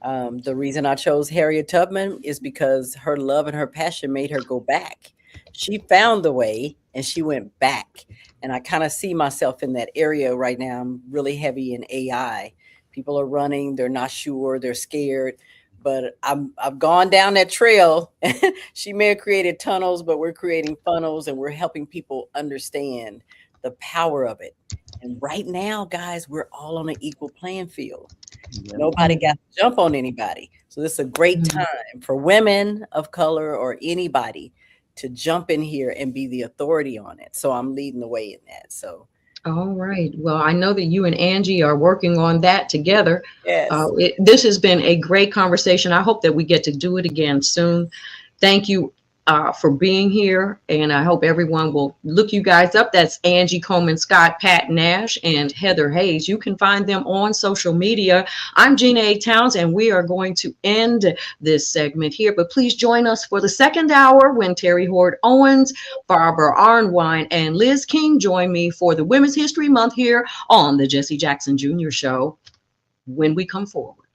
The reason I chose Harriet Tubman is because her love and her passion made her go back. She found the way and she went back. And I kind of see myself in that area right now. I'm really heavy in AI. People are running, they're not sure, they're scared. But I've gone down that trail. She may have created tunnels, but we're creating funnels and we're helping people understand the power of it. And right now, guys, we're all on an equal playing field. Nobody got to jump on anybody. So this is a great time for women of color or anybody to jump in here and be the authority on it. So I'm leading the way in that. So. All right. Well, I know that you and Angie are working on that together. Yes. This has been a great conversation. I hope that we get to do it again soon. Thank you for being here. And I hope everyone will look you guys up. That's Angie Coleman Scott, Pat Nash, and Heather Hayes. You can find them on social media. I'm Gina A. Towns, and we are going to end this segment here. But please join us for the second hour when Terry Hoard Owens, Barbara Arnwine, and Liz King join me for the Women's History Month here on the Jesse Jackson Jr. Show when we come forward.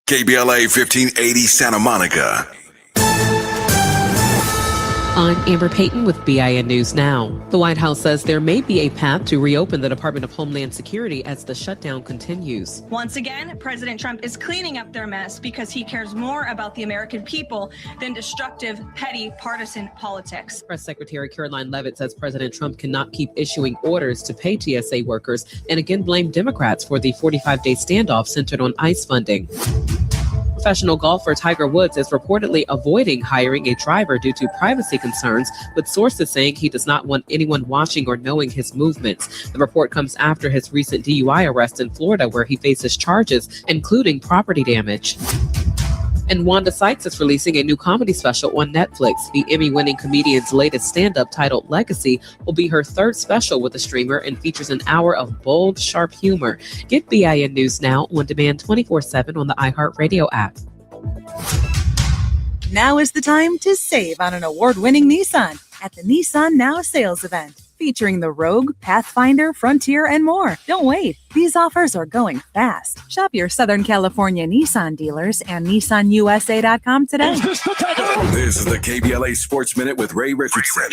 KBLA 1580 Santa Monica. I'm Amber Payton with BIN News Now. The White House says there may be a path to reopen the Department of Homeland Security as the shutdown continues. Once again, President Trump is cleaning up their mess because he cares more about the American people than destructive, petty, partisan politics. Press Secretary Caroline Leavitt says President Trump cannot keep issuing orders to pay TSA workers and again blamed Democrats for the 45-day standoff centered on ICE funding. Professional golfer Tiger Woods is reportedly avoiding hiring a driver due to privacy concerns, with sources saying he does not want anyone watching or knowing his movements. The report comes after his recent DUI arrest in Florida, where he faces charges, including property damage. And Wanda Sykes is releasing a new comedy special on Netflix. The Emmy-winning comedian's latest stand-up, titled Legacy, will be her third special with the streamer and features an hour of bold, sharp humor. Get BIN News Now on demand 24/7 on the iHeartRadio app. Now is the time to save on an award-winning Nissan at the Nissan Now sales event, featuring the Rogue, Pathfinder, Frontier, and more. Don't wait. These offers are going fast. Shop your Southern California Nissan dealers and NissanUSA.com today. This is the KBLA Sports Minute with Ray Richardson.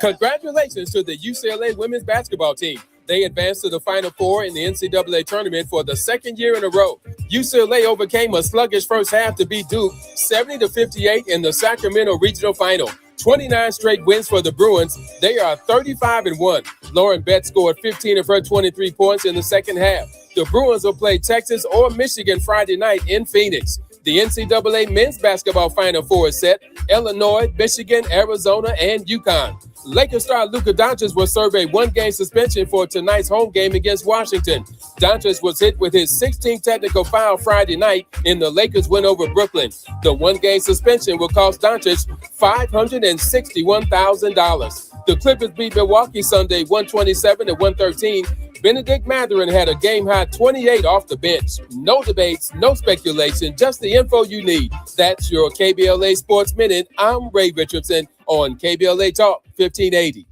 Congratulations to the UCLA women's basketball team. They advanced to the Final Four in the NCAA tournament for the second year in a row. UCLA overcame a sluggish first half to beat Duke 70-58 in the Sacramento Regional Final. 29 straight wins for the Bruins. They are 35-1. Lauren Betts scored 15 of her 23 points in the second half. The Bruins will play Texas or Michigan Friday night in Phoenix. The NCAA men's basketball Final Four is set. Illinois, Michigan, Arizona, and UConn. Lakers star Luka Doncic will serve a one-game suspension for tonight's home game against Washington. Doncic was hit with his 16th technical foul Friday night in the Lakers' win over Brooklyn. The one-game suspension will cost Doncic $561,000. The Clippers beat Milwaukee Sunday 127-113. Benedict Mathurin had a game-high 28 off the bench. No debates, no speculation, just the info you need. That's your KBLA Sports Minute. I'm Ray Richardson on KBLA Talk 1580.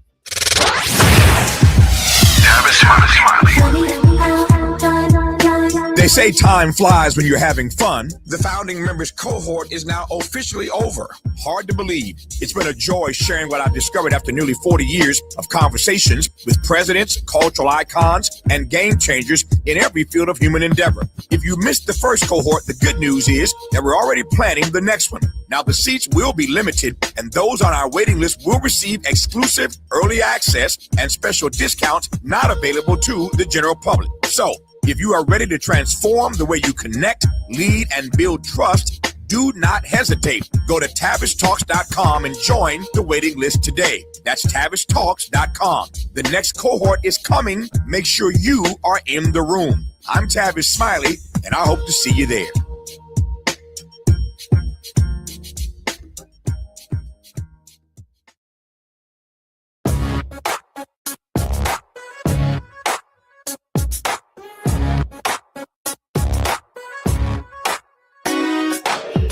They say time flies when you're having fun. The founding members cohort is now officially over. Hard to believe. It's been a joy sharing what I've discovered after nearly 40 years of conversations with presidents, cultural icons, and game changers in every field of human endeavor. If you missed the first cohort, the good news is that we're already planning the next one. Now, the seats will be limited, and those on our waiting list will receive exclusive early access and special discounts not available to the general public. So, if you are ready to transform the way you connect, lead, and build trust, do not hesitate. Go to TavishTalks.com and join the waiting list today. That's TavishTalks.com. The next cohort is coming. Make sure you are in the room. I'm Tavish Smiley, and I hope to see you there.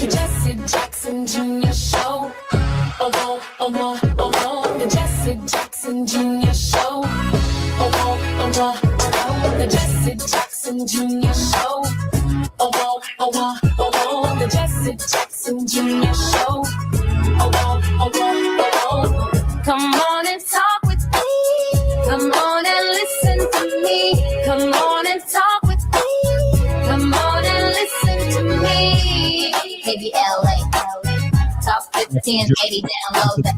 Jesse Jackson Jr. Show. Oh, oh, oh, oh, oh. The Jesse Jackson Jr. Show. Oh, oh, oh, oh. The Jesse Jackson Jr. Show. Oh, oh, oh, oh. The Jesse Jackson Jr. Show. Oh, oh, oh, oh. Come on and talk with me. Come on and listen to me. Come on and talk with me. Come on and listen to me. KBLA, Talk 1580, download the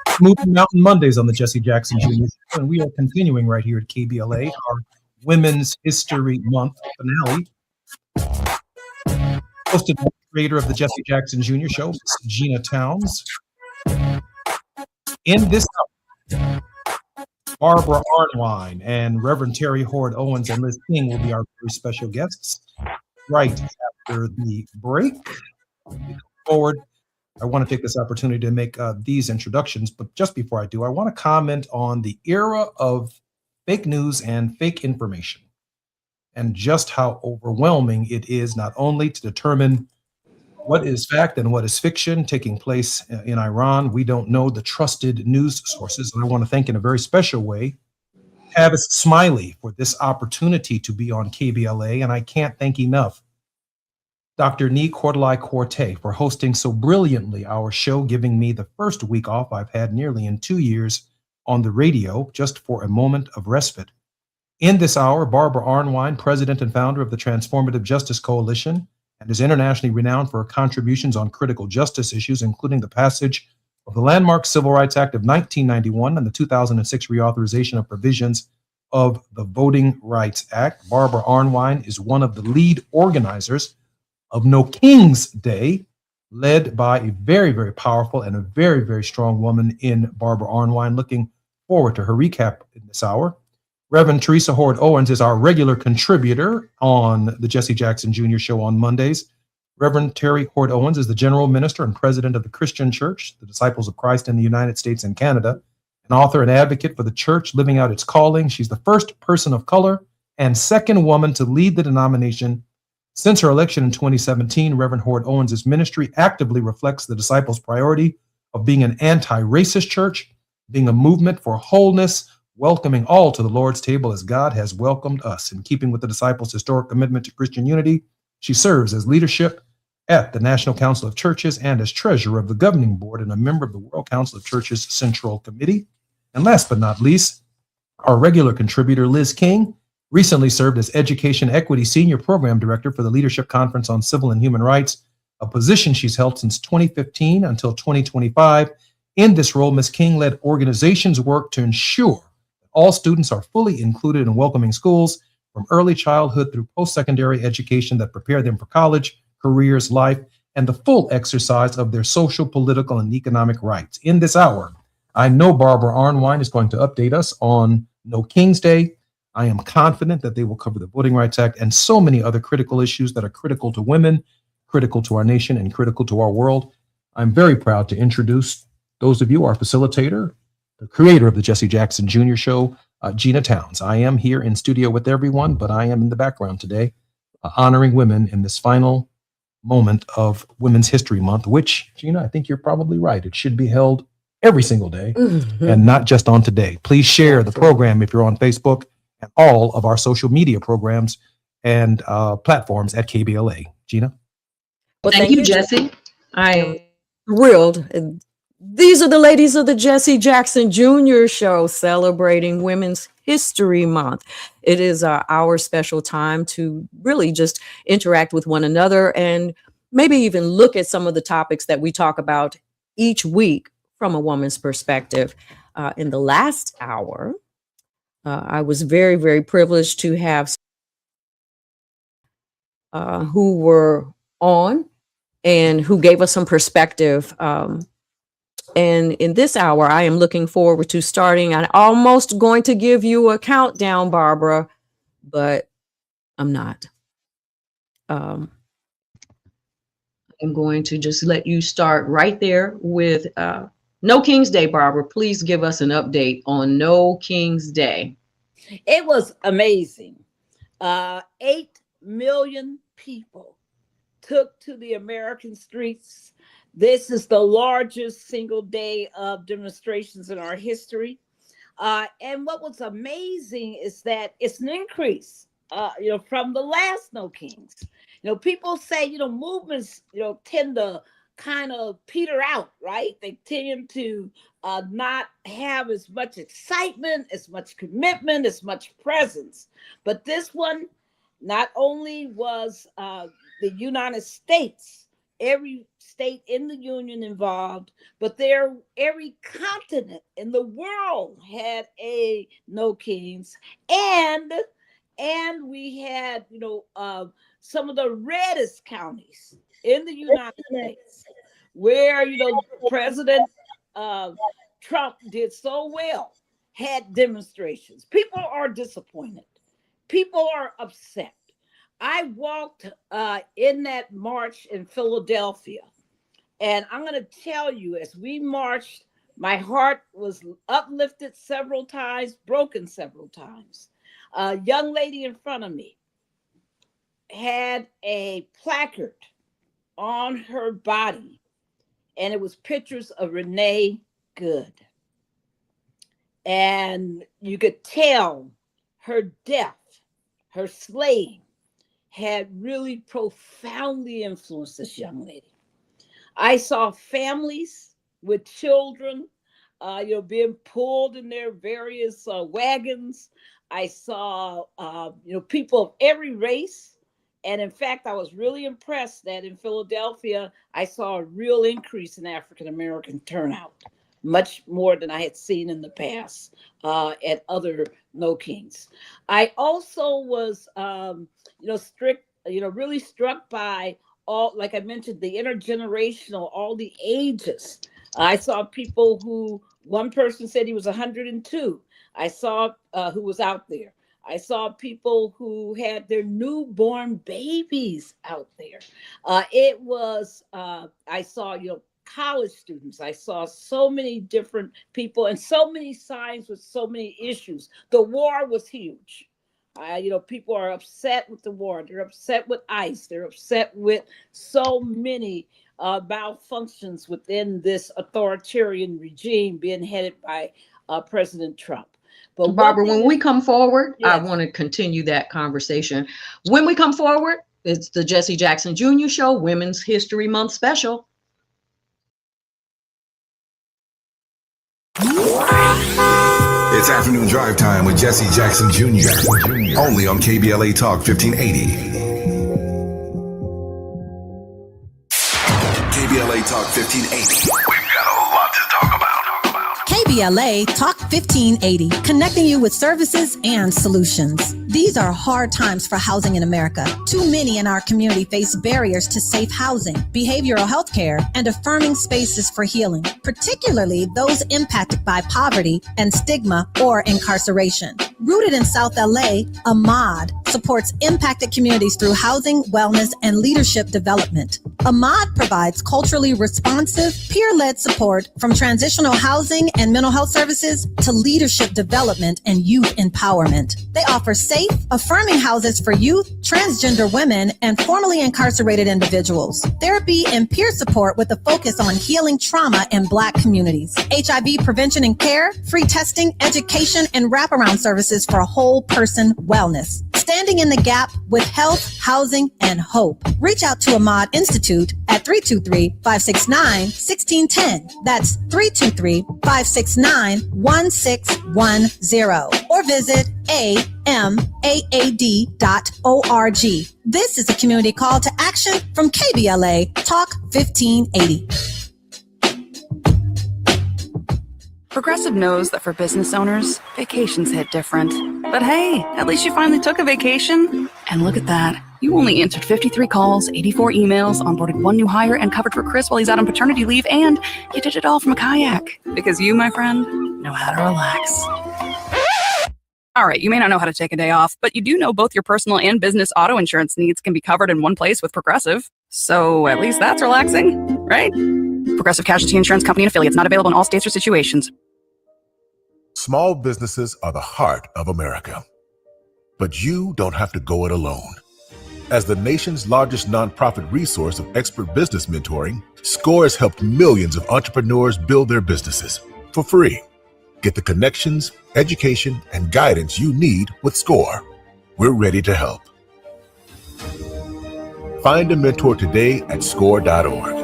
app. Moving Mountain Mondays on the Jesse Jackson Jr. Show, and we are continuing right here at KBLA, our Women's History Month finale. Hosted by the creator of the Jesse Jackson Jr. Show, Ms. Gina Towns. In this Barbara Arnwine and Reverend Terry Horde Owens and Liz King will be our very special guests right after the break. Forward, I want to take this opportunity to make these introductions, but just before I do, I want to comment on the era of fake news and fake information and just how overwhelming it is not only to determine what is fact and what is fiction taking place in Iran. We don't know the trusted news sources. And I want to thank in a very special way Tavis Smiley for this opportunity to be on KBLA. And I can't thank enough Dr. Nee Cordelai Corte for hosting so brilliantly our show, giving me the first week off I've had nearly in 2 years on the radio, just for a moment of respite. In this hour, Barbara Arnwine, president and founder of the Transformative Justice Coalition, and is internationally renowned for her contributions on critical justice issues, including the passage of the landmark Civil Rights Act of 1991 and the 2006 reauthorization of provisions of the Voting Rights Act. Barbara Arnwine is one of the lead organizers of No King's Day, led by a very, very powerful and a very, very strong woman in Barbara Arnwine. Looking forward to her recap in this hour. Reverend Teresa Hord Owens is our regular contributor on the Jesse Jackson Jr. Show on Mondays. Reverend Terry Hord Owens is the general minister and president of the Christian Church, the Disciples of Christ in the United States and Canada, an author and advocate for the church living out its calling. She's the first person of color and second woman to lead the denomination. Since her election in 2017, Reverend Hord Owens' ministry actively reflects the Disciples' priority of being an anti-racist church, being a movement for wholeness, welcoming all to the Lord's table as God has welcomed us. In keeping with the Disciples' historic commitment to Christian unity, she serves as leadership at the National Council of Churches and as treasurer of the governing board and a member of the World Council of Churches Central Committee. And last but not least, our regular contributor, Liz King, recently served as Education Equity Senior Program Director for the Leadership Conference on Civil and Human Rights, a position she's held since 2015 until 2025. In this role, Ms. King led organizations' work to ensure all students are fully included in welcoming schools from early childhood through post-secondary education that prepare them for college, careers, life, and the full exercise of their social, political, and economic rights. In this hour, I know Barbara Arnwine is going to update us on No King's Day. I am confident that they will cover the Voting Rights Act and so many other critical issues that are critical to women, critical to our nation, and critical to our world. I'm very proud to introduce those of you, our facilitator, the creator of the Jesse Jackson Jr. Show, Gina Towns. I am here in studio with everyone, but I am in the background today, honoring women in this final moment of Women's History Month, which, Gina, I think you're probably right. It should be held every single day and not just on today. Please share the program if you're on Facebook and all of our social media programs and platforms at KBLA. Gina? Well, thank you, Jesse. I am thrilled. These are the ladies of the Jesse Jackson Jr. Show celebrating Women's History Month. It is our special time to really just interact with one another and maybe even look at some of the topics that we talk about each week from a woman's perspective. In the last hour, I was very, very privileged to have who were on and who gave us some perspective. And in this hour, I am looking forward to starting. I'm almost going to give you a countdown, Barbara, but I'm not. I'm going to just let you start right there with No King's Day. Barbara, please give us an update on No King's Day. It was amazing. 8 million people took to the American streets. This is the largest single day of demonstrations in our history. And what was amazing is that it's an increase, from the last No Kings. People say, movements, tend to kind of peter out, right? They tend to not have as much excitement, as much commitment, as much presence. But this one, not only was the United States, every state in the union involved, but every continent in the world had a No Kings, and we had some of the reddest counties in the United States where President Trump did so well had demonstrations. People are disappointed. People are upset. I walked in that march in Philadelphia, and I'm going to tell you, as we marched, my heart was uplifted several times, broken several times. A young lady in front of me had a placard on her body, and it was pictures of Renee Good. And you could tell her death, her slaying, had really profoundly influenced this young lady. I saw families with children, being pulled in their various wagons. I saw, people of every race. And in fact, I was really impressed that in Philadelphia, I saw a real increase in African-American turnout, much more than I had seen in the past at other No Kings. I also was, really struck by all, like I mentioned, the intergenerational, all the ages. I saw people who, one person said he was 102. I saw who was out there. I saw people who had their newborn babies out there. I saw, college students. I saw so many different people and so many signs with so many issues. The war was huge. People are upset with the war. They're upset with ICE. They're upset with so many malfunctions within this authoritarian regime being headed by President Trump. But Barbara, when we come forward, yes. I want to continue that conversation. When we come forward, it's the Jesse Jackson Jr. Show, Women's History Month special. It's afternoon drive time with Jesse Jackson Jr. Only on KBLA Talk 1580. KBLA Talk 1580. We've got a lot to talk about. KBLA Talk 1580, connecting you with services and solutions. These are hard times for housing in America. Too many in our community face barriers to safe housing, behavioral health care, and affirming spaces for healing, particularly those impacted by poverty and stigma or incarceration. Rooted in South LA, Ahmad supports impacted communities through housing, wellness, and leadership development. Ahmad provides culturally responsive, peer-led support from transitional housing and mental health services to leadership development and youth empowerment. They offer safe, affirming houses for youth, transgender women, and formerly incarcerated individuals. Therapy and peer support with a focus on healing trauma in Black communities. HIV prevention and care, free testing, education, and wraparound services for whole person wellness. Standing in the gap with health, housing, and hope. Reach out to Ahmad Institute at 323-569-1610. That's 323-569-1610. Or visit amaad.org. This is a community call to action from KBLA Talk 1580. Progressive knows that for business owners, vacations hit different. But hey, at least you finally took a vacation. And look at that. You only answered 53 calls, 84 emails, onboarded one new hire, and covered for Chris while he's out on paternity leave, and you did it all from a kayak. Because you, my friend, know how to relax. All right, you may not know how to take a day off, but you do know both your personal and business auto insurance needs can be covered in one place with Progressive. So at least that's relaxing, right? Progressive Casualty Insurance Company and affiliates, not available in all states or situations. Small businesses are the heart of America. But you don't have to go it alone. As the nation's largest nonprofit resource of expert business mentoring, SCORE has helped millions of entrepreneurs build their businesses for free. Get the connections, education, and guidance you need with SCORE. We're ready to help. Find a mentor today at score.org.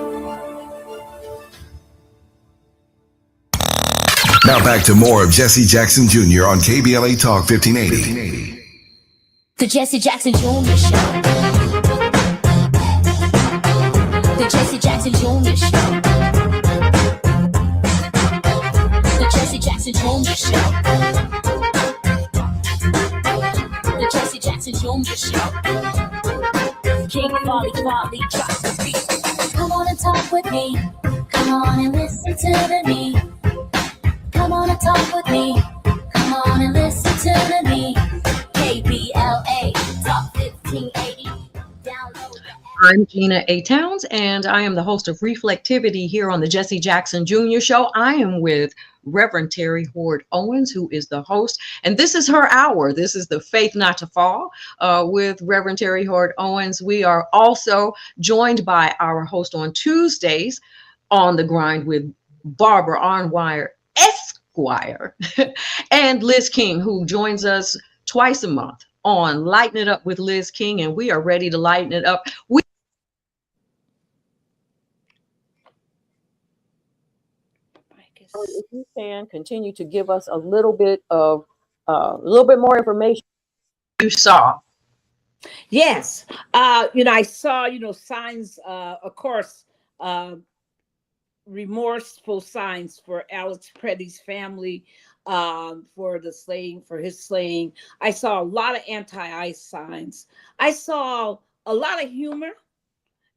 Now back to more of Jesse Jackson Jr. on KBLA Talk 1580. The Jesse Jackson Jr. Show. The Jesse Jackson Jr. Show. The Jesse Jackson Jr. Show. The Jesse Jackson Jr. Show. King Folly, drop the beat. Come on and talk with me. Come on and listen to me. Come on and talk with me. Come on and listen to me. KBLA Talk 1580. I'm Gina A. Towns, and I am the host of Reflectivity here on the Jesse Jackson Jr. Show. I am with Reverend Terry Hoard Owens, who is the host, and this is her hour. This is the Faith Not to Fall with Reverend Terry Hoard Owens. We are also joined by our host on Tuesdays, On the Grind with Barbara Arnwire Esquire and Liz King, who joins us twice a month on Lighten It Up with Liz King, and we are ready to lighten it up. If you can continue to give us a little bit more information you saw. Yes. I saw, signs, of course, remorseful signs for Alex Pretty's family, for his slaying. I saw a lot of anti-ICE signs. I saw a lot of humor.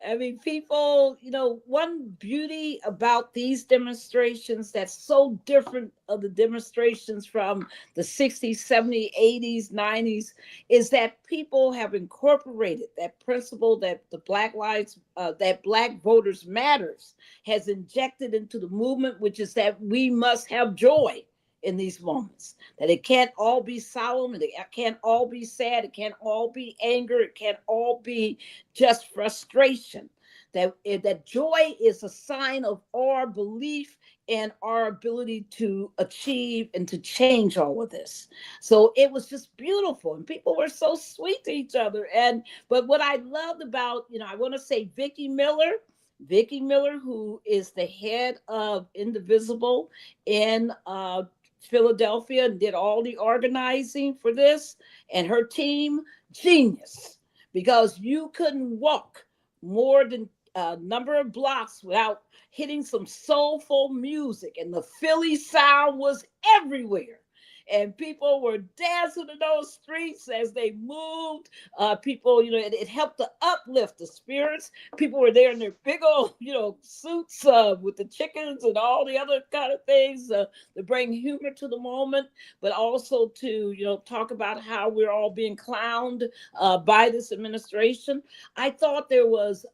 I mean, people, one beauty about these demonstrations that's so different of the demonstrations from the 60s, 70s, 80s, 90s is that people have incorporated that principle that that Black voters matters has injected into the movement, which is that we must have joy in these moments, that it can't all be solemn, and it can't all be sad, it can't all be anger, it can't all be just frustration. That joy is a sign of our belief and our ability to achieve and to change all of this. So it was just beautiful, and people were so sweet to each other. But what I loved about, I want to say Vicki Miller, who is the head of Indivisible in Philadelphia and did all the organizing for this, and her team, genius, because you couldn't walk more than a number of blocks without hitting some soulful music, and the Philly sound was everywhere. And people were dancing in those streets as they moved. People, it helped to uplift the spirits. People were there in their big old, suits with the chickens and all the other kind of things to bring humor to the moment, but also to, talk about how we're all being clowned by this administration. I thought there was,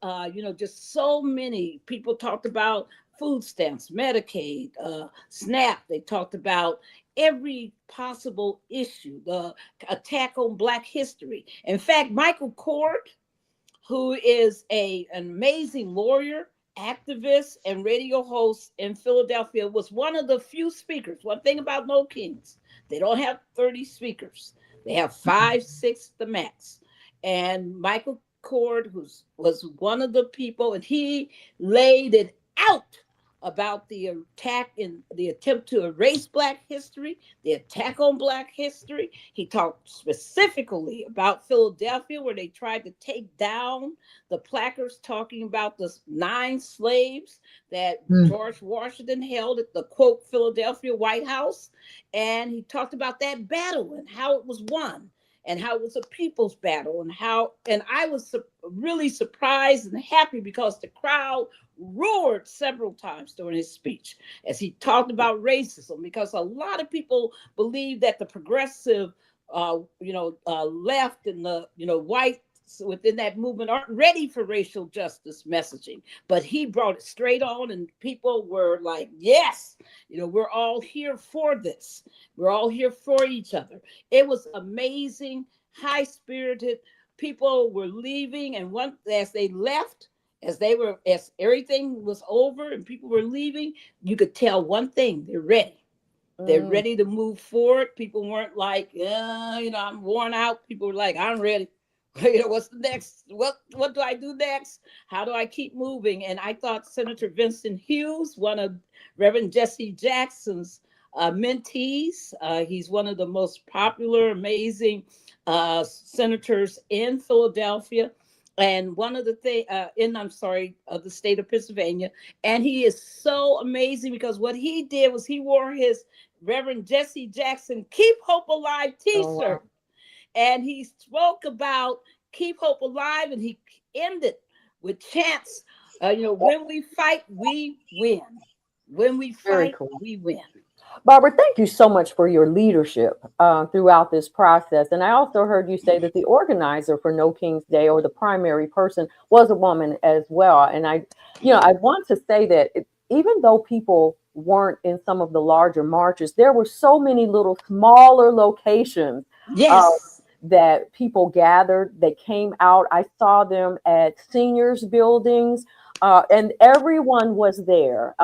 just so many people talked about food stamps, Medicaid, SNAP. They talked about every possible issue, the attack on Black history. In fact, Michael Cord, who is an amazing lawyer, activist, and radio host in Philadelphia, was one of the few speakers. One thing about No Kings, they don't have 30 speakers. They have 5, 6 the max. And Michael Cord was one of the people, and he laid it out about the attack and the attempt to erase Black history, the attack on Black history. He talked specifically about Philadelphia, where they tried to take down the placards talking about the 9 slaves that George Washington held at the, quote, Philadelphia White House. And he talked about that battle and how it was won, and how it was a people's battle, and I was really surprised and happy because the crowd roared several times during his speech as he talked about racism, because a lot of people believe that the progressive, left and the, whites within that movement aren't ready for racial justice messaging, but he brought it straight on, and people were like, yes, we're all here for this. We're all here for each other. It was amazing, high-spirited. People were leaving, and as they left, as everything was over and people were leaving, you could tell one thing: they're ready. They're ready to move forward. People weren't like, I'm worn out. People were like, I'm ready. What's the next? What do I do next? How do I keep moving? And I thought Senator Vincent Hughes, one of Reverend Jesse Jackson's mentees, he's one of the most popular, amazing senators in Philadelphia, and one of the the state of Pennsylvania. And he is so amazing because what he did was he wore his Reverend Jesse Jackson Keep Hope Alive t-shirt. Oh, wow. And he spoke about keep hope alive, and he ended with chants, when we fight, we win. When we fight, we win. Barbara, thank you so much for your leadership throughout this process. And I also heard you say that the organizer for No Kings Day, or the primary person, was a woman as well. And I want to say that even though people weren't in some of the larger marches, there were so many little smaller locations. Yes. That people gathered. They came out. I saw them at seniors buildings, and everyone was there.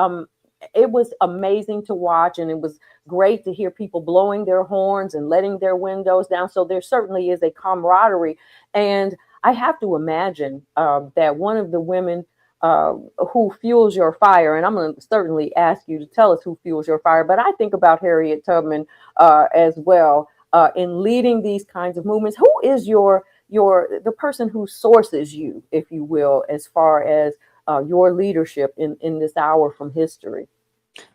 it was amazing to watch, and it was great to hear people blowing their horns and letting their windows down. So there certainly is a camaraderie. And I have to imagine that one of the women who fuels your fire, and I'm going to certainly ask you to tell us who fuels your fire, but I think about Harriet Tubman as well in leading these kinds of movements. Who is the person who sources you, if you will, as far as your leadership in this hour from history?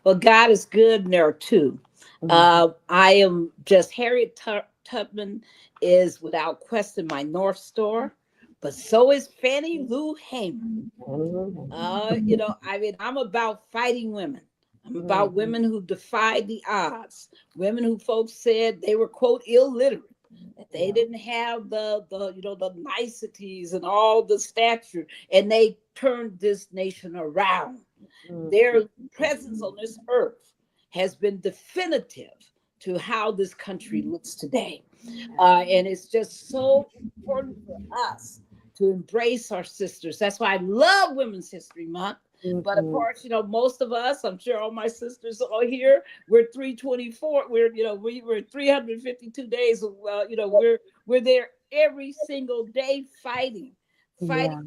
Well, God is good, and there are two. I am just Harriet Tubman is without question my North Star, but so is Fannie Lou Hamer. You know, I mean, I'm about fighting women. I'm about women who defied the odds, women who folks said they were, quote, illiterate, that they didn't have the niceties and all the stature, and they turned this nation around. Their presence on this earth has been definitive to how this country looks today. And it's just so important for us to embrace our sisters. That's why I love Women's History Month. But of course, you know, most of us, I'm sure all my sisters are here, we're 324, we're 352 days. You know, we're there every single day fighting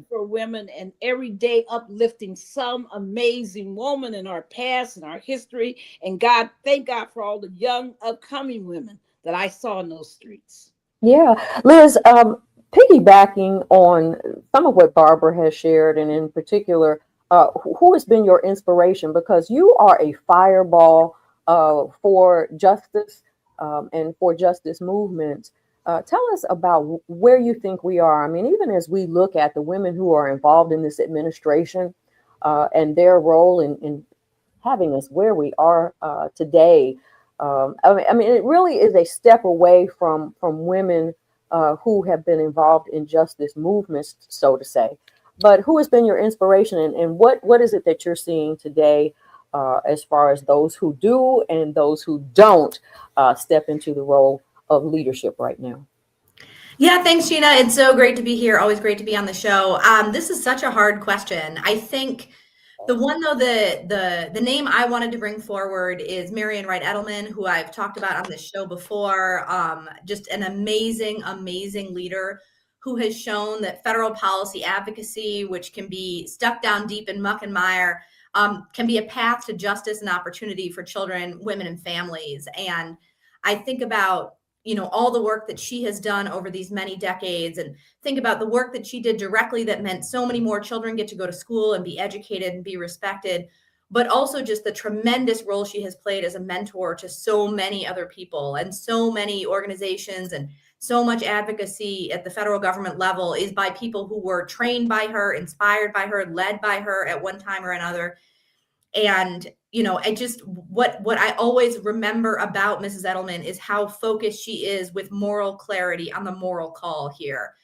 for women, and every day uplifting some amazing woman in our past and our history. And God, thank God for all the young upcoming women that I saw in those streets. Yeah, Liz, piggybacking on some of what Barbara has shared, and in particular, who has been your inspiration? Because you are a fireball for justice and for justice movements. Tell us about where you think we are. I mean, even as we look at the women who are involved in this administration and their role in having us where we are today. I mean, it really is a step away from women who have been involved in justice movements, so to say. But who has been your inspiration, and what is it that you're seeing today as far as those who do and those who don't step into the role of leadership right now? Yeah, thanks, Gina. It's so great to be here. Always great to be on the show. This is such a hard question. I think the one, though, the name I wanted to bring forward is Marian Wright Edelman, who I've talked about on this show before. Just an amazing, amazing leader who has shown that federal policy advocacy, which can be stuck down deep in muck and mire, can be a path to justice and opportunity for children, women, and families. And I think about, you know, all the work that she has done over these many decades, and think about the work that she did directly that meant so many more children get to go to school and be educated and be respected, but also just the tremendous role she has played as a mentor to so many other people and so many organizations, and so much advocacy at the federal government level is by people who were trained by her, inspired by her, led by her at one time or another. And, you know, I just, what I always remember about Mrs. Edelman is how focused she is with moral clarity on the moral call here.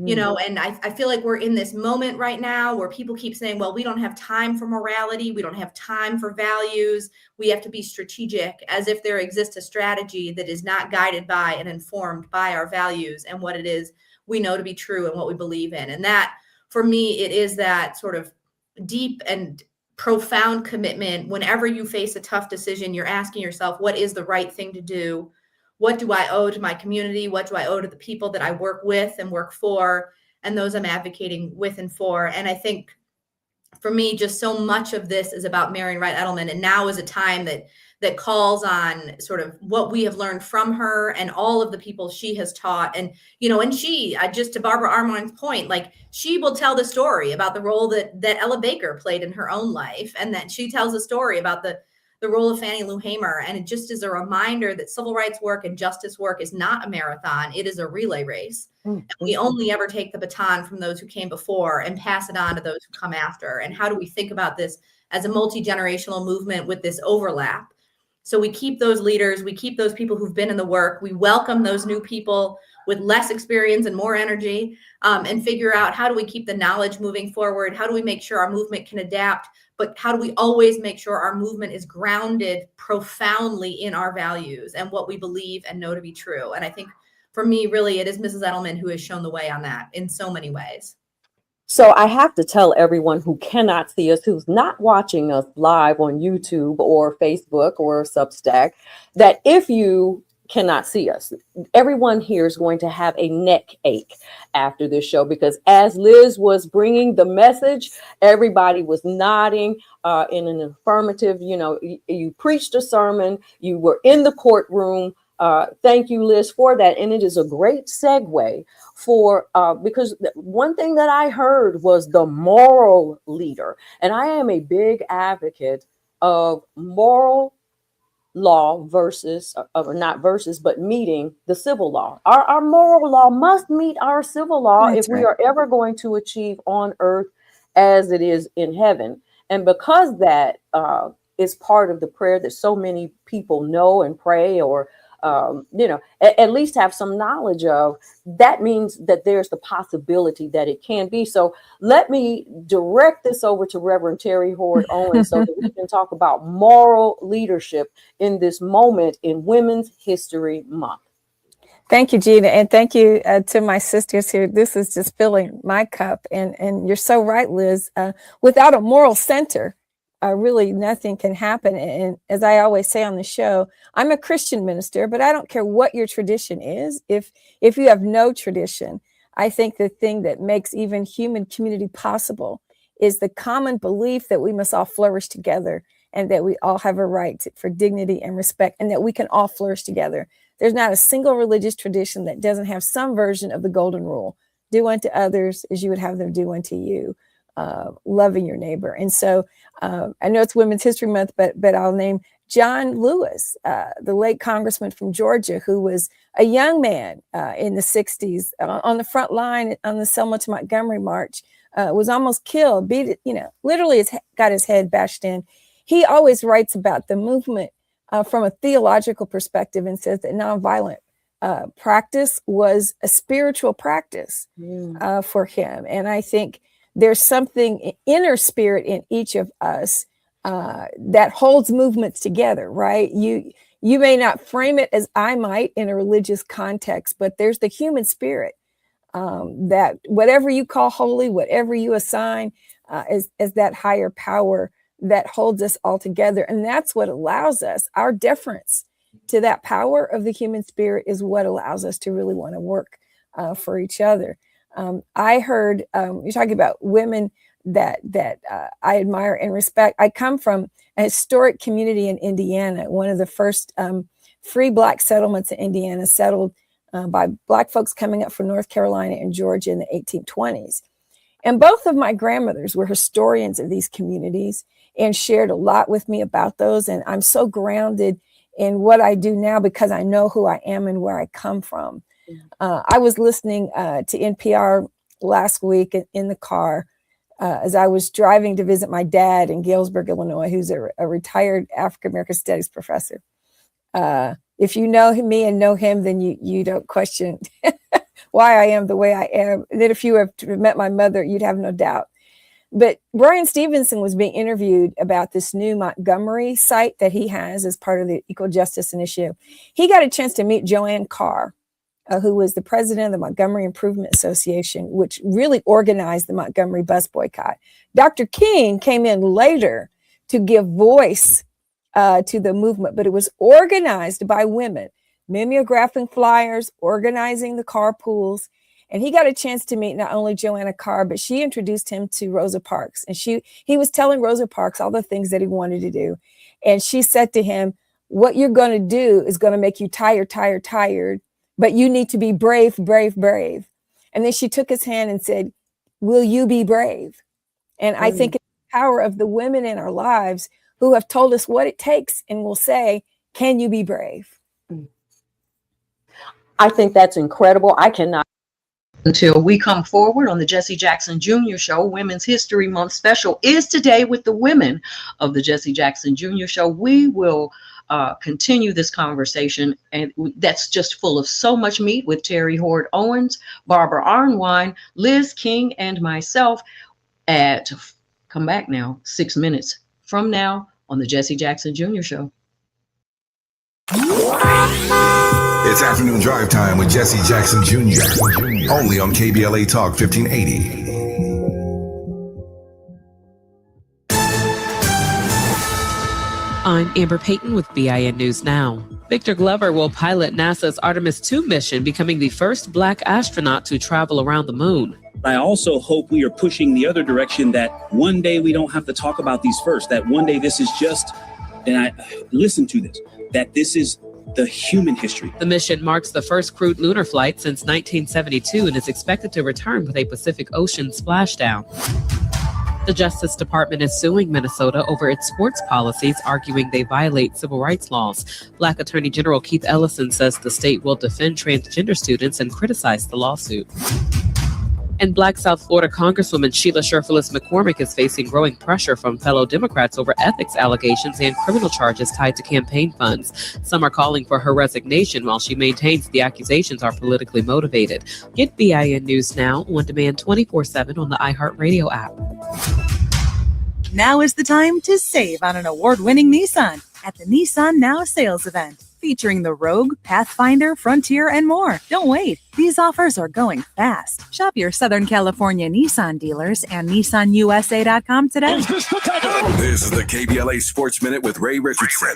You know, and I feel like we're in this moment right now where people keep saying, well, we don't have time for morality. We don't have time for values. We have to be strategic, as if there exists a strategy that is not guided by and informed by our values and what it is we know to be true and what we believe in. And that, for me, it is that sort of deep and profound commitment. Whenever you face a tough decision, you're asking yourself, what is the right thing to do? What do I owe to my community? What do I owe to the people that I work with and work for, and those I'm advocating with and for? And I think for me, just so much of this is about Marian Wright Edelman. And now is a time that calls on sort of what we have learned from her and all of the people she has taught. And, you know, and she, just to Barbara Armand's point, like, she will tell the story about the role that Ella Baker played in her own life. And that she tells a story about the role of Fannie Lou Hamer. And it just is a reminder that civil rights work and justice work is not a marathon. It is a relay race. And we only ever take the baton from those who came before and pass it on to those who come after. And how do we think about this as a multi-generational movement with this overlap? So we keep those leaders, we keep those people who've been in the work, we welcome those new people with less experience and more energy, and figure out, how do we keep the knowledge moving forward? How do we make sure our movement can adapt? But how do we always make sure our movement is grounded profoundly in our values and what we believe and know to be true? And I think for me, really, it is Mrs. Edelman who has shown the way on that in so many ways. So I have to tell everyone who cannot see us, who's not watching us live on YouTube or Facebook or Substack, that if you cannot see us, everyone here is going to have a neck ache after this show, because as Liz was bringing the message, everybody was nodding in an affirmative. You know, you preached a sermon, you were in the courtroom. Thank you, Liz, for that. And it is a great segue for because one thing that I heard was the moral leader. And I am a big advocate of moral law versus, or not versus, but meeting the civil law. Our moral law must meet our civil law if we are ever going to achieve on earth as it is in heaven. And because that is part of the prayer that so many people know and pray, or at least have some knowledge of, that means that there's the possibility that it can be. So let me direct this over to Reverend Terry Hoard Owens so that we can talk about moral leadership in this moment in Women's History Month. Thank you, Gina. And thank you to my sisters here. This is just filling my cup. And you're so right, Liz. Without a moral center, really nothing can happen. And as I always say on the show, I'm a Christian minister, but I don't care what your tradition is. If you have no tradition, I think the thing that makes even human community possible is the common belief that we must all flourish together, and that we all have a right for dignity and respect, and that we can all flourish together. There's not a single religious tradition that doesn't have some version of the golden rule: do unto others as you would have them do unto you. Loving your neighbor. And so I know it's Women's History Month, but I'll name John Lewis, the late congressman from Georgia, who was a young man in the 60s on the front line on the Selma to Montgomery March, was almost killed, literally got his head bashed in. He always writes about the movement from a theological perspective and says that nonviolent practice was a spiritual practice for him. And I think there's something inner spirit in each of us that holds movements together, right? You may not frame it as I might in a religious context, but there's the human spirit that whatever you call holy, whatever you assign as that higher power that holds us all together. And that's what allows us, our deference to that power of the human spirit is what allows us to really want to work for each other. I heard you're talking about women that I admire and respect. I come from a historic community in Indiana, one of the first free Black settlements in Indiana, settled by Black folks coming up from North Carolina and Georgia in the 1820s. And both of my grandmothers were historians of these communities and shared a lot with me about those. And I'm so grounded in what I do now because I know who I am and where I come from. I was listening to NPR last week in the car as I was driving to visit my dad in Galesburg, Illinois, who's a retired African-American studies professor. If you know me and know him, then you don't question why I am the way I am. And then if you have met my mother, you'd have no doubt. But Brian Stevenson was being interviewed about this new Montgomery site that he has as part of the Equal Justice Initiative. He got a chance to meet Joanne Carr, who was the president of the Montgomery Improvement Association, which really organized the Montgomery bus boycott. Dr. King came in later to give voice to the movement, but it was organized by women, mimeographing flyers, organizing the carpools. And he got a chance to meet not only Joanna Carr, but she introduced him to Rosa Parks. And he was telling Rosa Parks all the things that he wanted to do. And she said to him, what you're going to do is going to make you tired, but you need to be brave, brave, brave. And then she took his hand and said, will you be brave? And I think it's the power of the women in our lives who have told us what it takes and will say, can you be brave? I think that's incredible. I cannot. Until we come forward on the Jesse Jackson Jr. Show, Women's History Month special is today with the women of the Jesse Jackson Jr. Show. We will continue this conversation, and that's just full of so much meat with Terry Hoard Owens, Barbara Arnwine, Liz King, and myself at, come back now, 6 minutes from now on the Jesse Jackson Jr. Show. It's afternoon drive time with Jesse Jackson Jr. Only on KBLA Talk 1580. I'm Amber Payton with BIN News Now. Victor Glover will pilot NASA's Artemis II mission, becoming the first Black astronaut to travel around the moon. I also hope we are pushing the other direction, that one day we don't have to talk about these first, that one day this is just, and I listen to this, that this is the human history. The mission marks the first crewed lunar flight since 1972 and is expected to return with a Pacific Ocean splashdown. The Justice Department is suing Minnesota over its sports policies, arguing they violate civil rights laws. Black Attorney General Keith Ellison says the state will defend transgender students and criticize the lawsuit. And Black South Florida Congresswoman Sheila Sherfilis McCormick is facing growing pressure from fellow Democrats over ethics allegations and criminal charges tied to campaign funds. Some are calling for her resignation, while she maintains the accusations are politically motivated. Get BIN News Now on demand 24/7 on the iHeartRadio app. Now is the time to save on an award-winning Nissan at the Nissan Now sales event, featuring the Rogue, Pathfinder, Frontier, and more. Don't wait. These offers are going fast. Shop your Southern California Nissan dealers and NissanUSA.com today. This is the KBLA Sports Minute with Ray Richardson.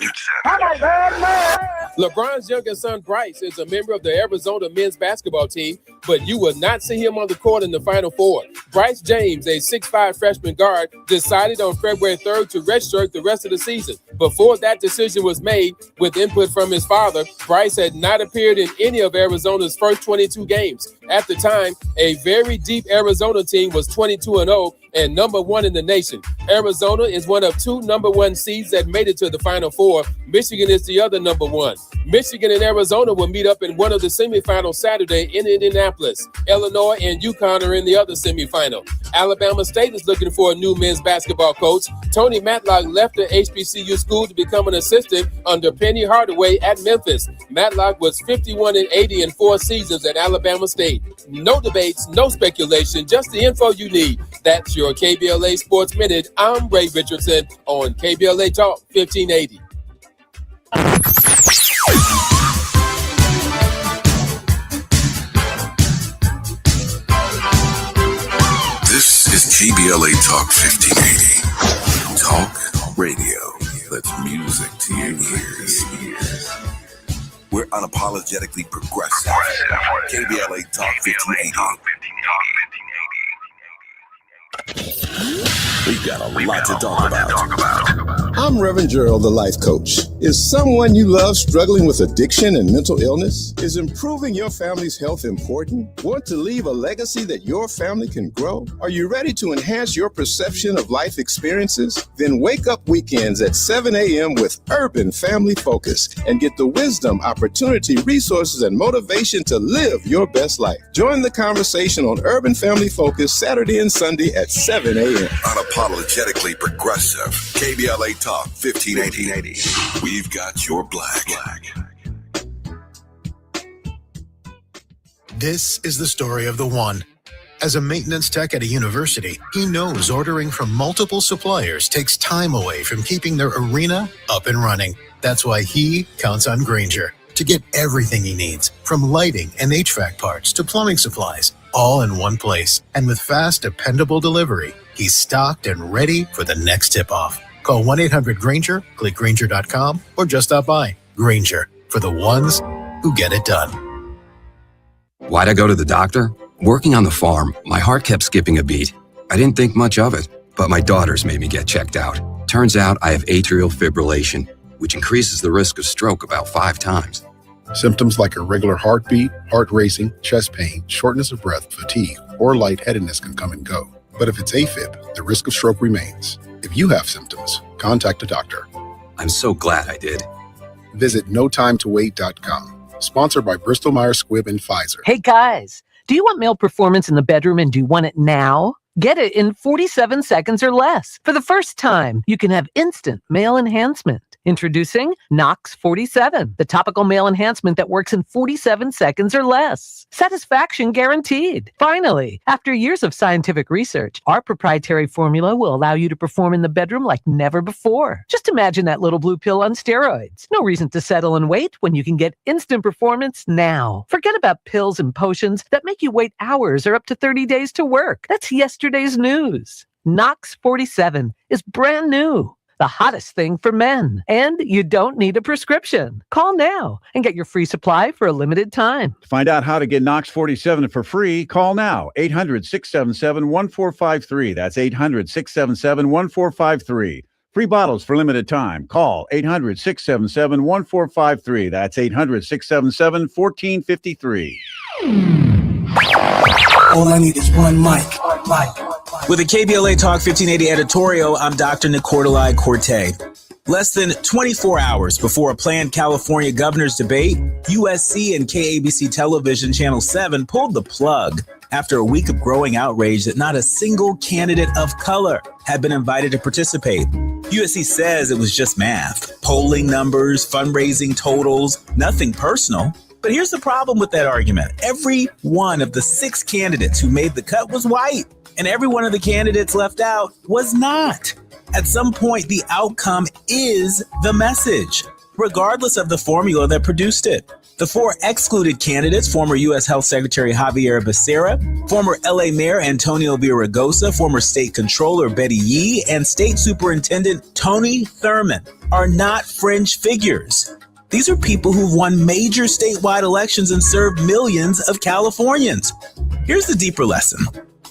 LeBron's youngest son, Bryce, is a member of the Arizona men's basketball team, but you will not see him on the court in the Final Four. Bryce James, a 6'5" freshman guard, decided on February 3rd to redshirt the rest of the season. Before that decision was made, with input from his father, Bryce had not appeared in any of Arizona's first 22 games. At the time, a very deep Arizona team was 22-0 and number one in the nation. Arizona is one of two number one seeds that made it to the Final Four. Michigan is the other number one. Michigan and Arizona will meet up in one of the semifinals Saturday in Indianapolis. Illinois and UConn are in the other semifinal. Alabama State is looking for a new men's basketball coach. Tony Matlock left the HBCU school to become an assistant under Penny Hardaway at Memphis. Matlock was 51-80 in 4 seasons at Alabama State. No debates, no speculation, just the info you need. That's your KBLA Sports Minute. I'm Ray Richardson on KBLA Talk 1580. This is KBLA Talk 1580. Talk radio. That's music to your ears. We're unapologetically progressive. KBLA Talk 1580. We've got a lot to talk about. I'm Reverend Gerald, the life coach. Is someone you love struggling with addiction and mental illness? Is improving your family's health important? Want to leave a legacy that your family can grow? Are you ready to enhance your perception of life experiences? Then wake up weekends at 7 a.m. with Urban Family Focus and get the wisdom, opportunity, resources, and motivation to live your best life. Join the conversation on Urban Family Focus Saturday and Sunday at 7 a.m. Unapologetically progressive. KBLA Talk 1580. We've got your black. This is the story of the one. As a maintenance tech at a university, he knows ordering from multiple suppliers takes time away from keeping their arena up and running. That's why he counts on Grainger to get everything he needs, from lighting and HVAC parts to plumbing supplies, all in one place. And with fast, dependable delivery, he's stocked and ready for the next tip-off. Call 1-800-GRAINGER, click Grainger.com, or just stop by. Grainger, for the ones who get it done. Why'd I go to the doctor? Working on the farm, my heart kept skipping a beat. I didn't think much of it, but my daughters made me get checked out. Turns out I have atrial fibrillation, which increases the risk of stroke about 5 times. Symptoms like irregular heartbeat, heart racing, chest pain, shortness of breath, fatigue, or lightheadedness can come and go. But if it's AFib, the risk of stroke remains. If you have symptoms, contact a doctor. I'm so glad I did. Visit notimetowait.com. Sponsored by Bristol Myers Squibb and Pfizer. Hey guys, do you want male performance in the bedroom and do you want it now? Get it in 47 seconds or less. For the first time, you can have instant male enhancement. Introducing Nox 47, the topical male enhancement that works in 47 seconds or less. Satisfaction guaranteed. Finally, after years of scientific research, our proprietary formula will allow you to perform in the bedroom like never before. Just imagine that little blue pill on steroids. No reason to settle and wait when you can get instant performance now. Forget about pills and potions that make you wait hours or up to 30 days to work. That's yesterday's news. Nox 47 is brand new. the hottest thing for men. And you don't need a prescription. Call now and get your free supply for a limited time. To find out how to get Knox 47 for free, call now. 800-677-1453. That's 800-677-1453. Free bottles for limited time. Call 800-677-1453. That's 800-677-1453. All I need is one mic. With a KBLA Talk 1580 editorial, I'm Dr. Nicordelai Corte. Less than 24 hours before a planned California governor's debate, USC and KABC Television Channel 7 pulled the plug after a week of growing outrage that not a single candidate of color had been invited to participate. USC says it was just math, polling numbers, fundraising totals, nothing personal. But here's the problem with that argument. Every one of the 6 candidates who made the cut was white, and every one of the candidates left out was not. At some point, the outcome is the message, regardless of the formula that produced it. The 4 excluded candidates, former U.S. Health Secretary Javier Becerra, former L.A. Mayor Antonio Villaraigosa, former State Controller Betty Yee, and State Superintendent Tony Thurmond, are not fringe figures. These are people who've won major statewide elections and served millions of Californians. Here's the deeper lesson.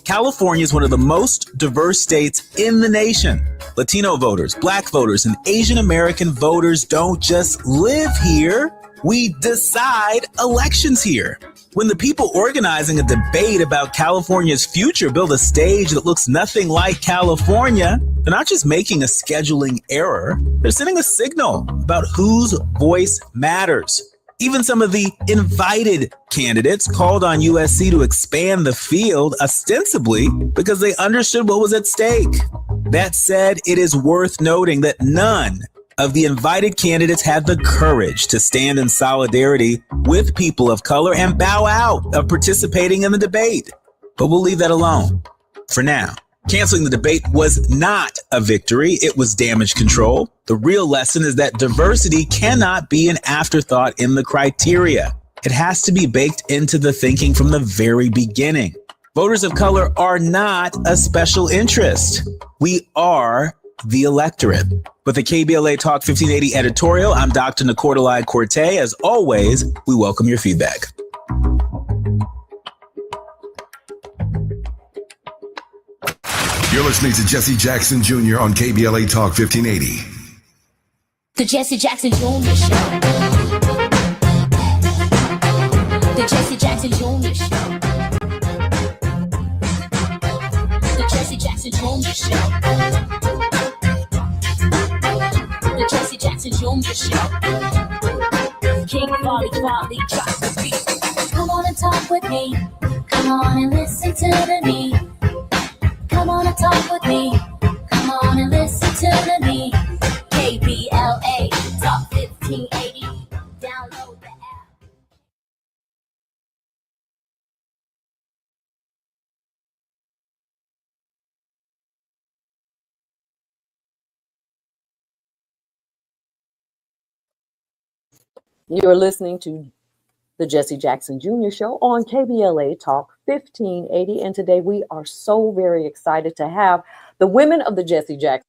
California is one of the most diverse states in the nation. Latino voters, Black voters, and Asian American voters don't just live here. We decide elections here. When the people organizing a debate about California's future build a stage that looks nothing like California, they're not just making a scheduling error, they're sending a signal about whose voice matters. Even some of the invited candidates called on USC to expand the field, ostensibly because they understood what was at stake. That said, it is worth noting that none of the invited candidates had the courage to stand in solidarity with people of color and bow out of participating in the debate. But we'll leave that alone for now. Canceling the debate was not a victory. It was damage control. The real lesson is that diversity cannot be an afterthought in the criteria. It has to be baked into the thinking from the very beginning. Voters of color are not a special interest. We are the electorate. With the KBLA Talk 1580 editorial, I'm Dr. Nicordelai Corte. As always, we welcome your feedback. You're listening to Jesse Jackson Jr. on KBLA Talk 1580. The Jesse Jackson Jr. Show. The Jesse Jackson Jr. Show. The Jesse Jackson Jr. Show. The Jesse Jackson Jr. Show. King Volley, drop the beat. Come on and talk with me. Come on and listen to me. Come on and talk with me. Come on and listen to me. KBLA Talk 1580. Download the app. You're listening to the Jesse Jackson Jr. Show on KBLA Talk 1580. And today we are so very excited to have the women of the Jesse Jackson.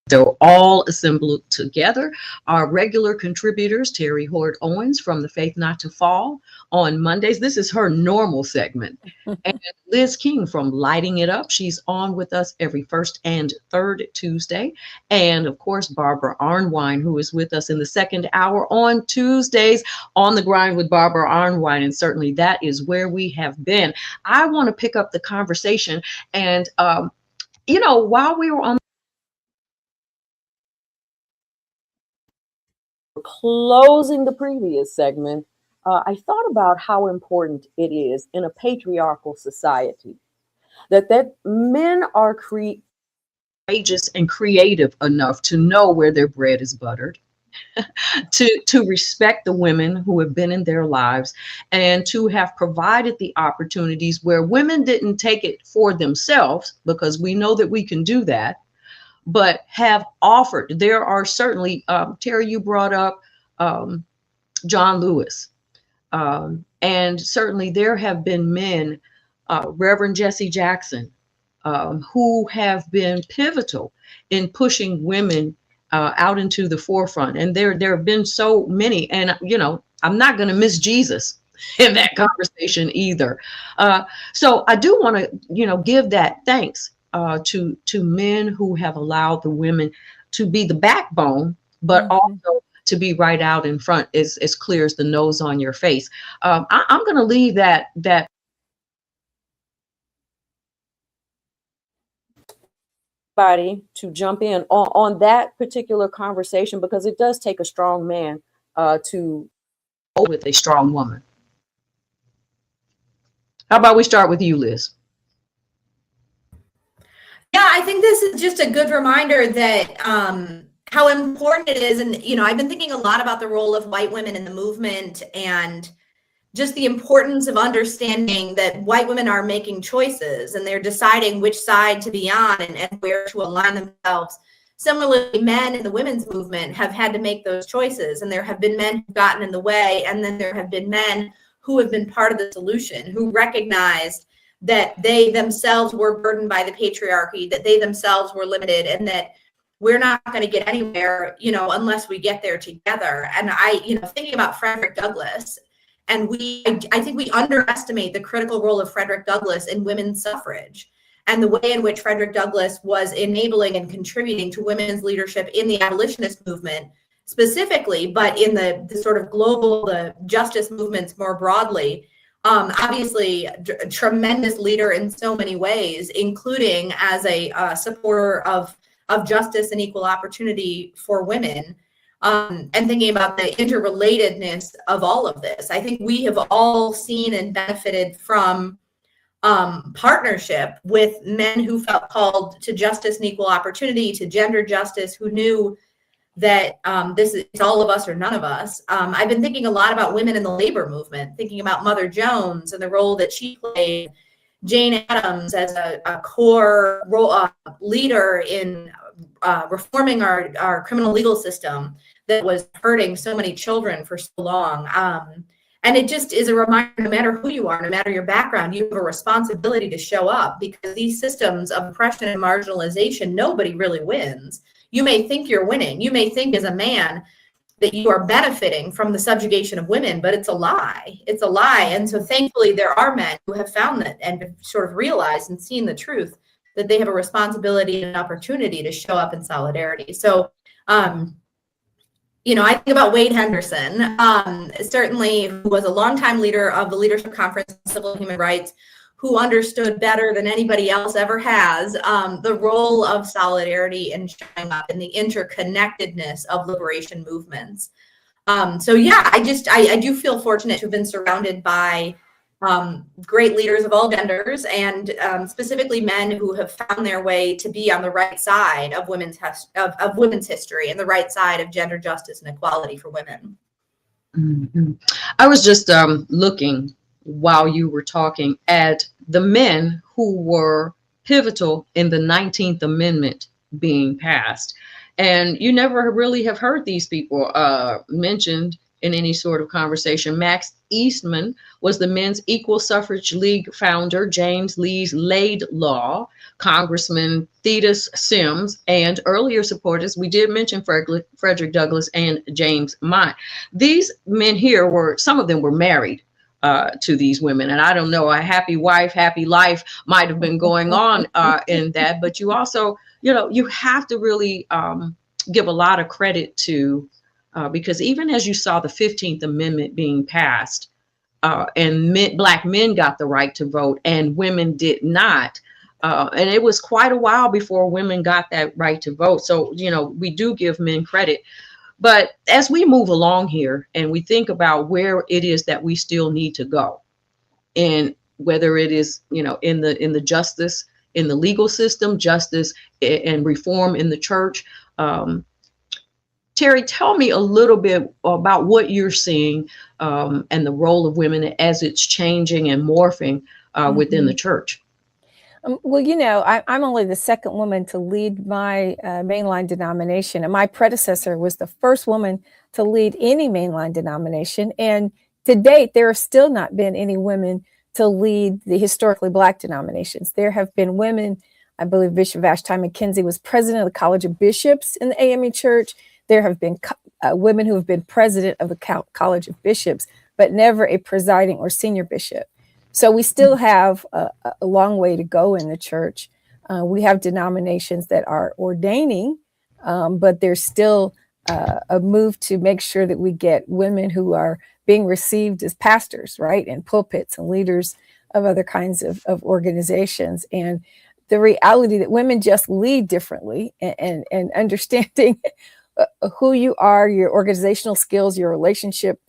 They're all assembled together. Our regular contributors, Terry Hord Owens from The Faith Not to Fall on Mondays. This is her normal segment. And Liz King from Lighting It Up. She's on with us every first and third Tuesday. And of course, Barbara Arnwine, who is with us in the second hour on Tuesdays on the Grind with Barbara Arnwine. And certainly that is where we have been. I want to pick up the conversation. And, while we were on closing the previous segment, I thought about how important it is in a patriarchal society that men are courageous and creative enough to know where their bread is buttered, to respect the women who have been in their lives, and to have provided the opportunities where women didn't take it for themselves, because we know that we can do that, but have offered. There are certainly, Terry, you brought up John Lewis. And certainly there have been men, Reverend Jesse Jackson, who have been pivotal in pushing women out into the forefront. And there have been so many, and I'm not going to miss Jesus in that conversation either. So I do want to, give that thanks to men who have allowed the women to be the backbone, but also to be right out in front, as clear as the nose on your face. I'm going to leave that to jump in on that particular conversation, because it does take a strong man to with a strong woman. How about we start with you, Liz? Yeah, I think this is just a good reminder that how important it is. And, I've been thinking a lot about the role of white women in the movement, and just the importance of understanding that white women are making choices and they're deciding which side to be on and where to align themselves. Similarly, men in the women's movement have had to make those choices, and there have been men who've gotten in the way, and then there have been men who have been part of the solution, who recognized that they themselves were burdened by the patriarchy, that they themselves were limited, and that we're not going to get anywhere, unless we get there together. And thinking about Frederick Douglass, and I think we underestimate the critical role of Frederick Douglass in women's suffrage, and the way in which Frederick Douglass was enabling and contributing to women's leadership in the abolitionist movement specifically, but in the sort of global, the justice movements more broadly. Obviously, a tremendous leader in so many ways, including as a supporter of justice and equal opportunity for women. And thinking about the interrelatedness of all of this, I think we have all seen and benefited from partnership with men who felt called to justice and equal opportunity, to gender justice, who knew that this is all of us or none of us. I've been thinking a lot about women in the labor movement, thinking about Mother Jones and the role that she played, Jane Addams as a core leader in reforming our criminal legal system that was hurting so many children for so long. And it just is a reminder, no matter who you are, no matter your background, you have a responsibility to show up, because these systems of oppression and marginalization, nobody really wins. You may think you're winning. You may think as a man that you are benefiting from the subjugation of women, but it's a lie. It's a lie. And so thankfully there are men who have found that and have sort of realized and seen the truth that they have a responsibility and an opportunity to show up in solidarity. So, I think about Wade Henderson, certainly who was a longtime leader of the Leadership Conference on Civil and Human Rights, who understood better than anybody else ever has the role of solidarity and showing up in the interconnectedness of liberation movements. So yeah, I do feel fortunate to have been surrounded by great leaders of all genders, and specifically men who have found their way to be on the right side of women's history and the right side of gender justice and equality for women. Mm-hmm. I was just looking while you were talking at the men who were pivotal in the 19th Amendment being passed. And you never really have heard these people mentioned in any sort of conversation. Max Eastman was the Men's Equal Suffrage League founder, James Lee's Laidlaw, Congressman Thetis Sims, and earlier supporters, we did mention Frederick Douglass and James Mott. These men here some of them were married to these women. And I don't know, a happy wife, happy life might have been going on in that, but you also, you have to really give a lot of credit to, because even as you saw the 15th Amendment being passed, and Black men got the right to vote and women did not, and it was quite a while before women got that right to vote. So, we do give men credit. But as we move along here and we think about where it is that we still need to go, and whether it is, in the justice, in the legal system, justice and reform in the church, Terry, tell me a little bit about what you're seeing and the role of women as it's changing and morphing within the church. Well, I'm only the second woman to lead my mainline denomination, and my predecessor was the first woman to lead any mainline denomination. And to date, there have still not been any women to lead the historically Black denominations. There have been women I believe Bishop Vashti McKenzie was president of the College of Bishops in the AME Church. There have been women who have been president of the College of Bishops, but never a presiding or senior bishop. So we still have a long way to go in the church. We have denominations that are ordaining, but there's still a move to make sure that we get women who are being received as pastors, right, and pulpits and leaders of other kinds of organizations. And the reality that women just lead differently, and understanding who you are, your organizational skills, your relationship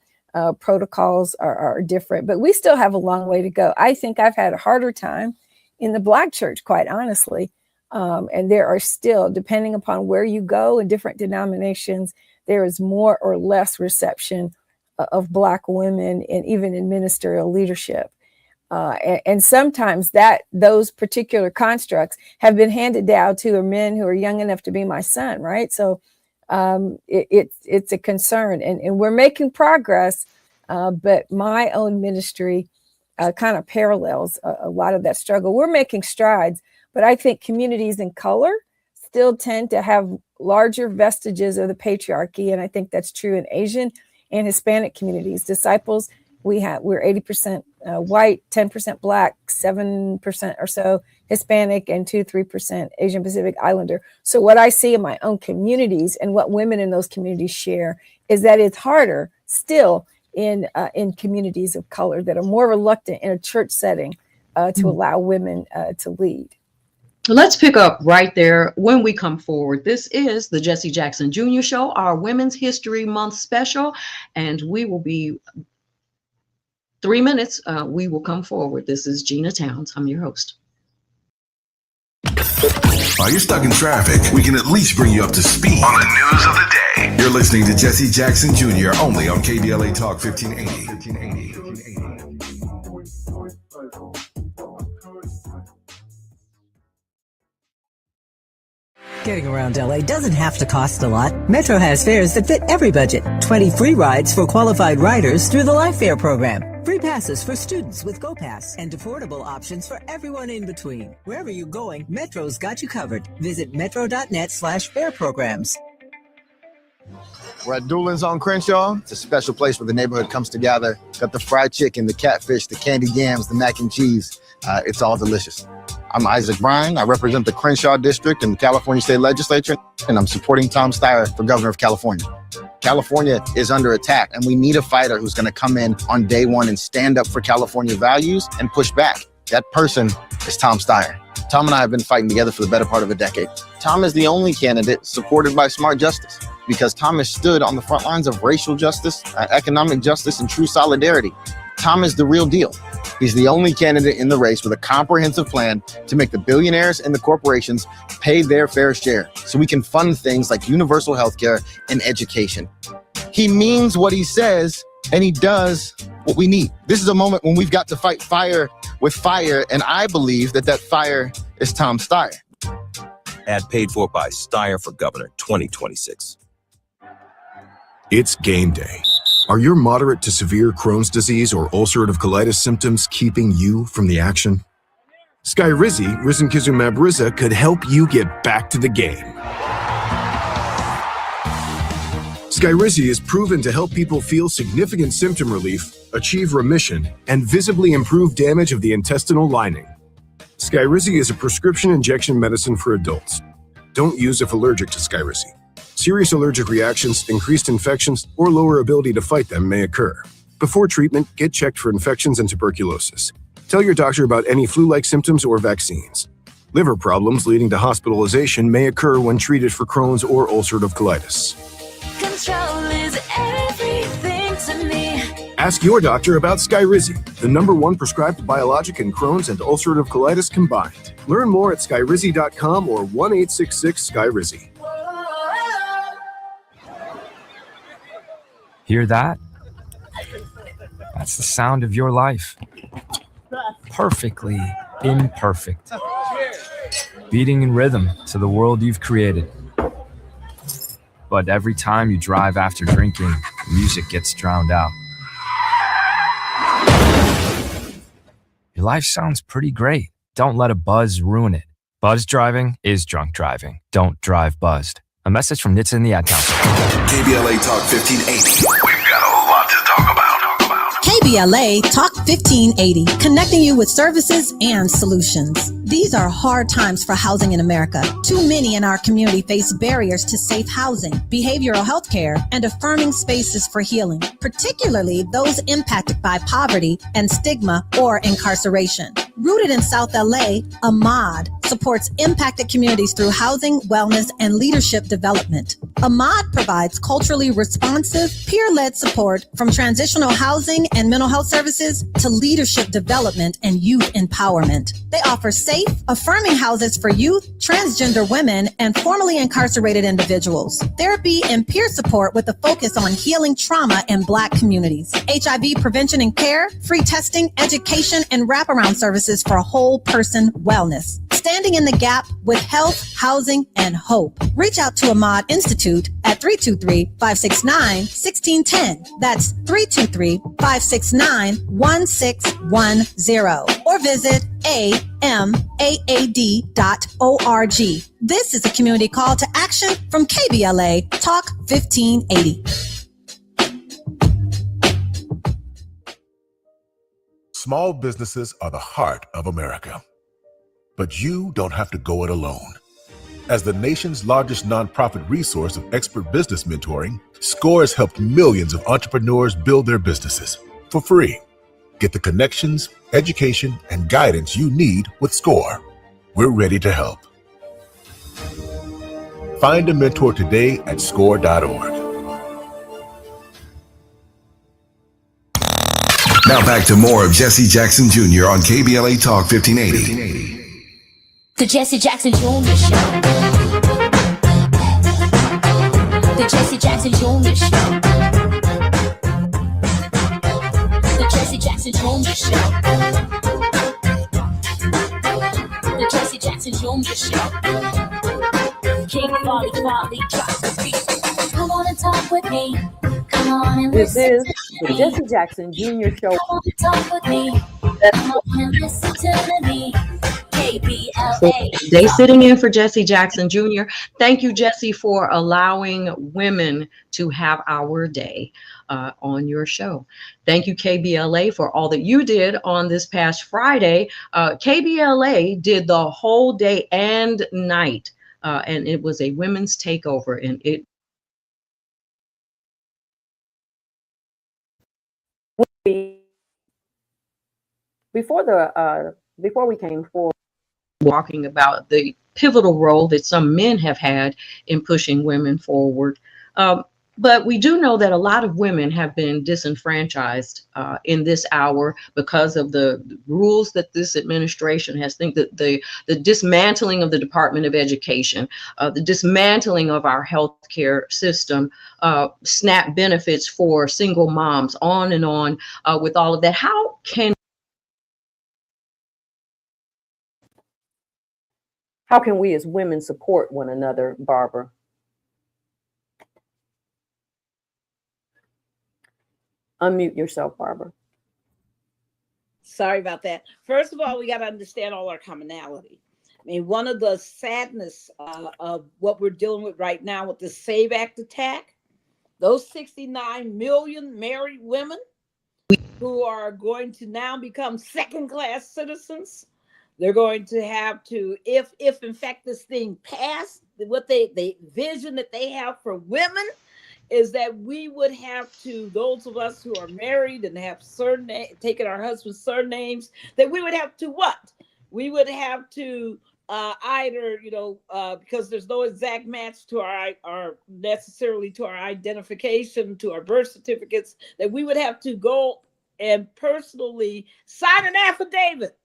protocols are different, but we still have a long way to go. I think I've had a harder time in the Black church, quite honestly. And there are still, depending upon where you go in different denominations, there is more or less reception of Black women, and even in ministerial leadership. And sometimes those particular constructs have been handed down to men who are young enough to be my son, right? So it's a concern, and we're making progress, but my own ministry kind of parallels a lot of that struggle. We're making strides, but I think communities in color still tend to have larger vestiges of the patriarchy, and I think that's true in Asian and Hispanic communities. Disciples, we're 80% white, 10% Black, 7% or so Hispanic, and 2-3% Asian Pacific Islander. So what I see in my own communities and what women in those communities share is that it's harder still in communities of color that are more reluctant in a church setting to allow women to lead. Let's pick up right there when we come forward. This is the Jesse Jackson Jr. Show, our Women's History Month special, and we will be 3 minutes. We will come forward. This is Gina Towns. I'm your host. While you're stuck in traffic, we can at least bring you up to speed on the news of the day. You're listening to Jesse Jackson Jr. only on KBLA Talk 1580. Getting around LA doesn't have to cost a lot. Metro has fares that fit every budget. 20 free rides for qualified riders through the Life Fare program. Free passes for students with GoPass, and affordable options for everyone in between. Wherever you're going, Metro's got you covered. Visit metro.net/fare programs. We're at Doolin's on Crenshaw. It's a special place where the neighborhood comes together. Got the fried chicken, the catfish, the candied yams, the mac and cheese. It's all delicious. I'm Isaac Bryan. I represent the Crenshaw District in the California State Legislature, and I'm supporting Tom Steyer for governor of California. California is under attack, and we need a fighter who's going to come in on day one and stand up for California values and push back. That person is Tom Steyer. Tom and I have been fighting together for the better part of a decade. Tom is the only candidate supported by Smart Justice, because Tom has stood on the front lines of racial justice, economic justice, and true solidarity. Tom is the real deal. He's the only candidate in the race with a comprehensive plan to make the billionaires and the corporations pay their fair share so we can fund things like universal health care and education. He means what he says, and he does what we need. This is a moment when we've got to fight fire with fire, and I believe that fire is Tom Steyer. Ad paid for by Steyer for Governor 2026. It's game day. Are your moderate to severe Crohn's disease or ulcerative colitis symptoms keeping you from the action? Skyrizi, risankizumab Riza, could help you get back to the game. Skyrizi is proven to help people feel significant symptom relief, achieve remission, and visibly improve damage of the intestinal lining. Skyrizi is a prescription injection medicine for adults. Don't use if allergic to Skyrizi. Serious allergic reactions, increased infections, or lower ability to fight them may occur. Before treatment, get checked for infections and tuberculosis. Tell your doctor about any flu-like symptoms or vaccines. Liver problems leading to hospitalization may occur when treated for Crohn's or ulcerative colitis. Control is everything to me. Ask your doctor about Skyrizi, the #1 prescribed biologic in Crohn's and ulcerative colitis combined. Learn more at skyrizi.com or 1-866-SKYRIZI. Hear that? That's the sound of your life. Perfectly imperfect. Beating in rhythm to the world you've created. But every time you drive after drinking, music gets drowned out. Your life sounds pretty great. Don't let a buzz ruin it. Buzzed driving is drunk driving. Don't drive buzzed. A message from NHTSA and the Ad Council. KBLA Talk 1580. We've got a lot to talk about. KBLA Talk 1580, connecting you with services and solutions. These are hard times for housing in America. Too many in our community face barriers to safe housing, behavioral health care, and affirming spaces for healing, particularly those impacted by poverty and stigma or incarceration. Rooted in South LA, Ahmad supports impacted communities through housing, wellness, and leadership development. Ahmad provides culturally responsive, peer-led support from transitional housing and mental health services to leadership development and youth empowerment. They offer safe, affirming houses for youth, transgender women, and formerly incarcerated individuals. Therapy and peer support with a focus on healing trauma in Black communities. HIV prevention and care, free testing, education, and wraparound services for whole person wellness. Standing in the gap with health, housing, and hope. Reach out to Ahmad Institute at 323-569-1610. That's 323-569-1610. Or visit amaad.org. This is a community call to action from KBLA Talk 1580. Small businesses are the heart of America. But you don't have to go it alone. As the nation's largest nonprofit resource of expert business mentoring, SCORE has helped millions of entrepreneurs build their businesses for free. Get the connections, education, and guidance you need with SCORE. We're ready to help. Find a mentor today at score.org. Now back to more of Jesse Jackson Jr. on KBLA Talk 1580. The Jesse Jackson Jr. Show. The Jesse Jackson Jr. Show. The Jesse Jackson Jr. Show. The Jesse Jackson Jr. Show. King Volley, drop the beat. Come on and talk with me. Come on and This listen is to the me. Jesse Jackson Jr. Show. Come on and talk with me. Come on and listen to me. KBLA. Day sitting in for Jesse Jackson Jr. Thank you, Jesse, for allowing women to have our day on your show. Thank you, KBLA, for all that you did on this past Friday. KBLA did the whole day and night, and it was a women's takeover, and it before we came forward, talking about the pivotal role that some men have had in pushing women forward. But we do know that a lot of women have been disenfranchised in this hour because of the rules that this administration has. Think that the dismantling of the Department of Education, the dismantling of our healthcare system, SNAP benefits for single moms, on and on with all of that. How can we as women support one another, Barbara? Unmute yourself, Barbara. Sorry about that. First of all, we got to understand all our commonality. I mean, one of the sadness of what we're dealing with right now with the SAVE Act attack, those 69 million married women who are going to now become second-class citizens. They're going to have to, if in fact this thing passed, what the vision that they have for women is that we would have to, those of us who are married and have taken our husband's surnames, that we would have to what? We would have to either, because there's no exact match to our necessarily to our identification, to our birth certificates, that we would have to go and personally sign an affidavit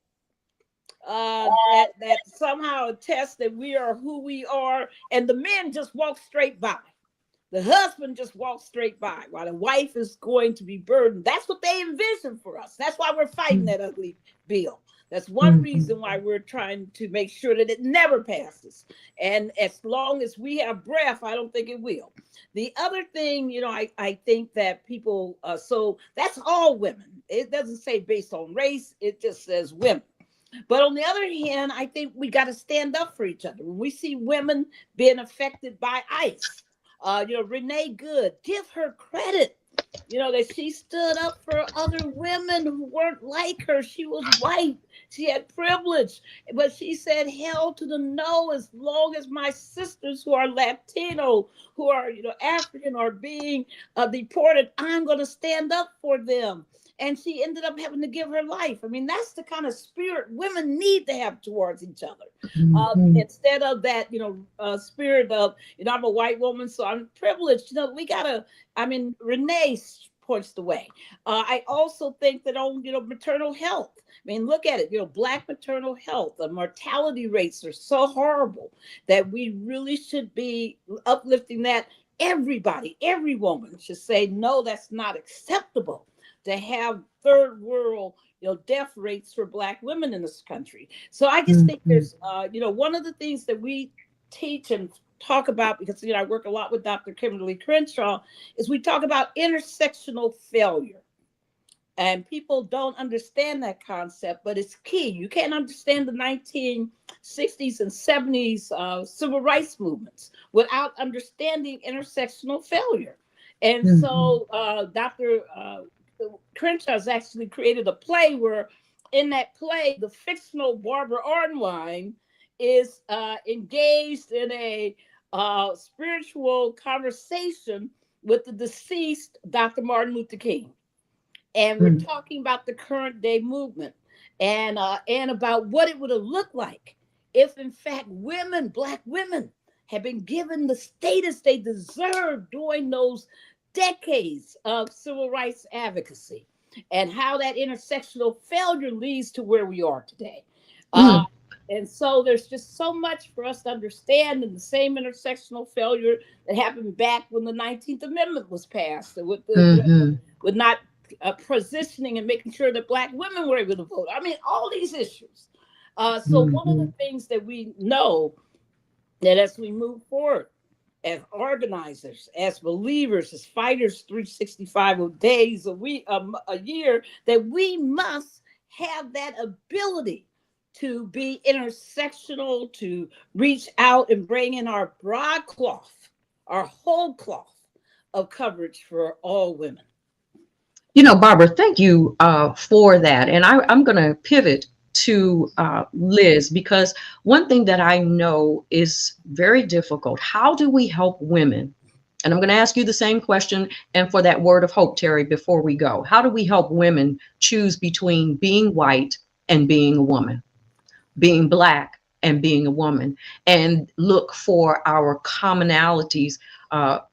that somehow attests that we are who we are, and the men just walk straight by. The husband just walks straight by while the wife is going to be burdened. That's what they envision for us. That's why we're fighting that ugly bill. That's one reason why we're trying to make sure that it never passes. And as long as we have breath, I don't think it will. The other thing, I think that people, so that's all women. It doesn't say based on race. It just says women. But on the other hand, I think we got to stand up for each other. When we see women being affected by ICE, Renee Good, give her credit. That she stood up for other women who weren't like her. She was white. She had privilege. But she said, hell to the no, as long as my sisters who are Latino, who are, African, are being deported, I'm going to stand up for them. And she ended up having to give her life. I mean, that's the kind of spirit women need to have towards each other. Instead of that, spirit of, I'm a white woman, so I'm privileged. We gotta, Renee points the way. I also think that on, maternal health. I mean, look at it, Black maternal health, the mortality rates are so horrible that we really should be uplifting that. Everybody, every woman should say, no, that's not acceptable to have third world, death rates for Black women in this country. So I just think there's, one of the things that we teach and talk about, because, I work a lot with Dr. Kimberly Crenshaw, is we talk about intersectional failure. And people don't understand that concept, but it's key. You can't understand the 1960s and 70s civil rights movements without understanding intersectional failure. And so Dr. Crenshaw has actually created a play where, in that play, the fictional Barbara Arnwine is engaged in a spiritual conversation with the deceased Dr. Martin Luther King. And we're talking about the current day movement and about what it would have looked like if, in fact, Black women, had been given the status they deserved during those decades of civil rights advocacy, and how that intersectional failure leads to where we are today. And so there's just so much for us to understand, in the same intersectional failure that happened back when the 19th Amendment was passed, with with not positioning and making sure that Black women were able to vote. I mean, all these issues. So one of the things that we know, that as we move forward, as organizers, as believers, as fighters, 365 days a year, that we must have that ability to be intersectional, to reach out and bring in our broad cloth, our whole cloth of coverage for all women. Barbara, thank you for that. And I'm going to pivot to Liz, because one thing that I know is very difficult. How do we help women? And I'm going to ask you the same question, and for that word of hope, Terry, before we go. How do we help women choose between being white and being a woman, being Black and being a woman, and look for our commonalities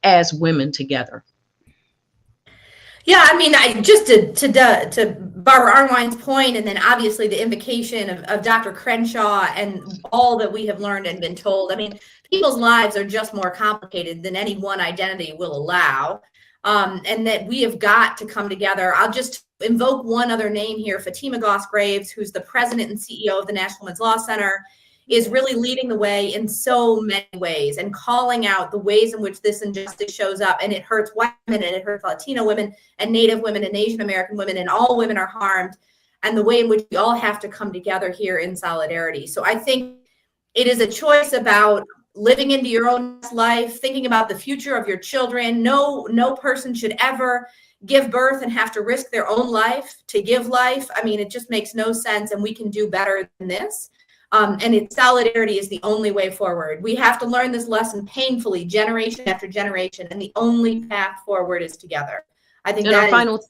as women together? Yeah, I mean, just to Barbara Arnwine's point, and then obviously the invocation of Dr. Crenshaw and all that we have learned and been told. I mean, people's lives are just more complicated than any one identity will allow, and that we have got to come together. I'll just invoke one other name here. Fatima Goss-Graves, who's the president and CEO of the National Women's Law Center, is really leading the way in so many ways and calling out the ways in which this injustice shows up. And it hurts white women, and it hurts Latino women and Native women and Asian American women, and all women are harmed, and the way in which we all have to come together here in solidarity. So I think it is a choice about living into your own life, thinking about the future of your children. No person should ever give birth and have to risk their own life to give life. I mean, it just makes no sense, and we can do better than this. And solidarity is the only way forward. We have to learn this lesson painfully, generation after generation, and the only path forward is together. I think that is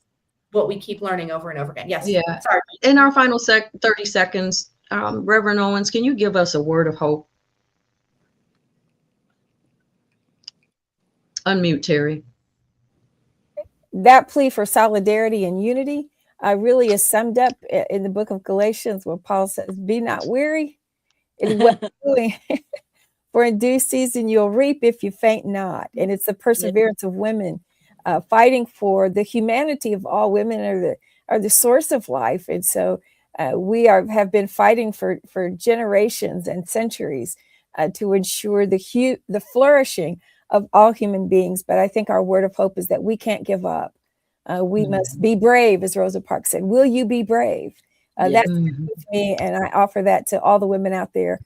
what we keep learning over and over again. Yes. Yeah. Sorry. In our final 30 seconds, Reverend Owens, can you give us a word of hope? Unmute, Terry. That plea for solidarity and unity really is summed up in the book of Galatians, where Paul says, be not weary in what you're doing, for in due season you'll reap if you faint not. And it's the perseverance of women fighting for the humanity of all women, are the source of life. And so we have been fighting for generations and centuries to ensure the flourishing of all human beings. But I think our word of hope is that we can't give up. We must be brave, as Rosa Parks said. Will you be brave? That's with me, and I offer that to all the women out there.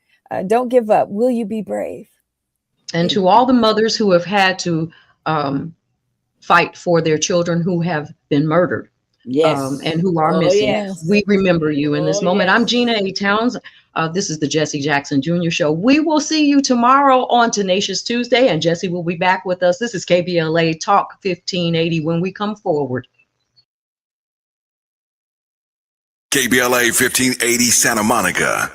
Don't give up. Will you be brave? And to all the mothers who have had to fight for their children who have been murdered. Yes. And who are missing. We remember you in this moment. I'm Gina A. Towns. This is the Jesse Jackson Jr. Show. We will see you tomorrow on Tenacious Tuesday, and Jesse will be back with us. This is KBLA Talk 1580 when we come forward. KBLA 1580 Santa Monica.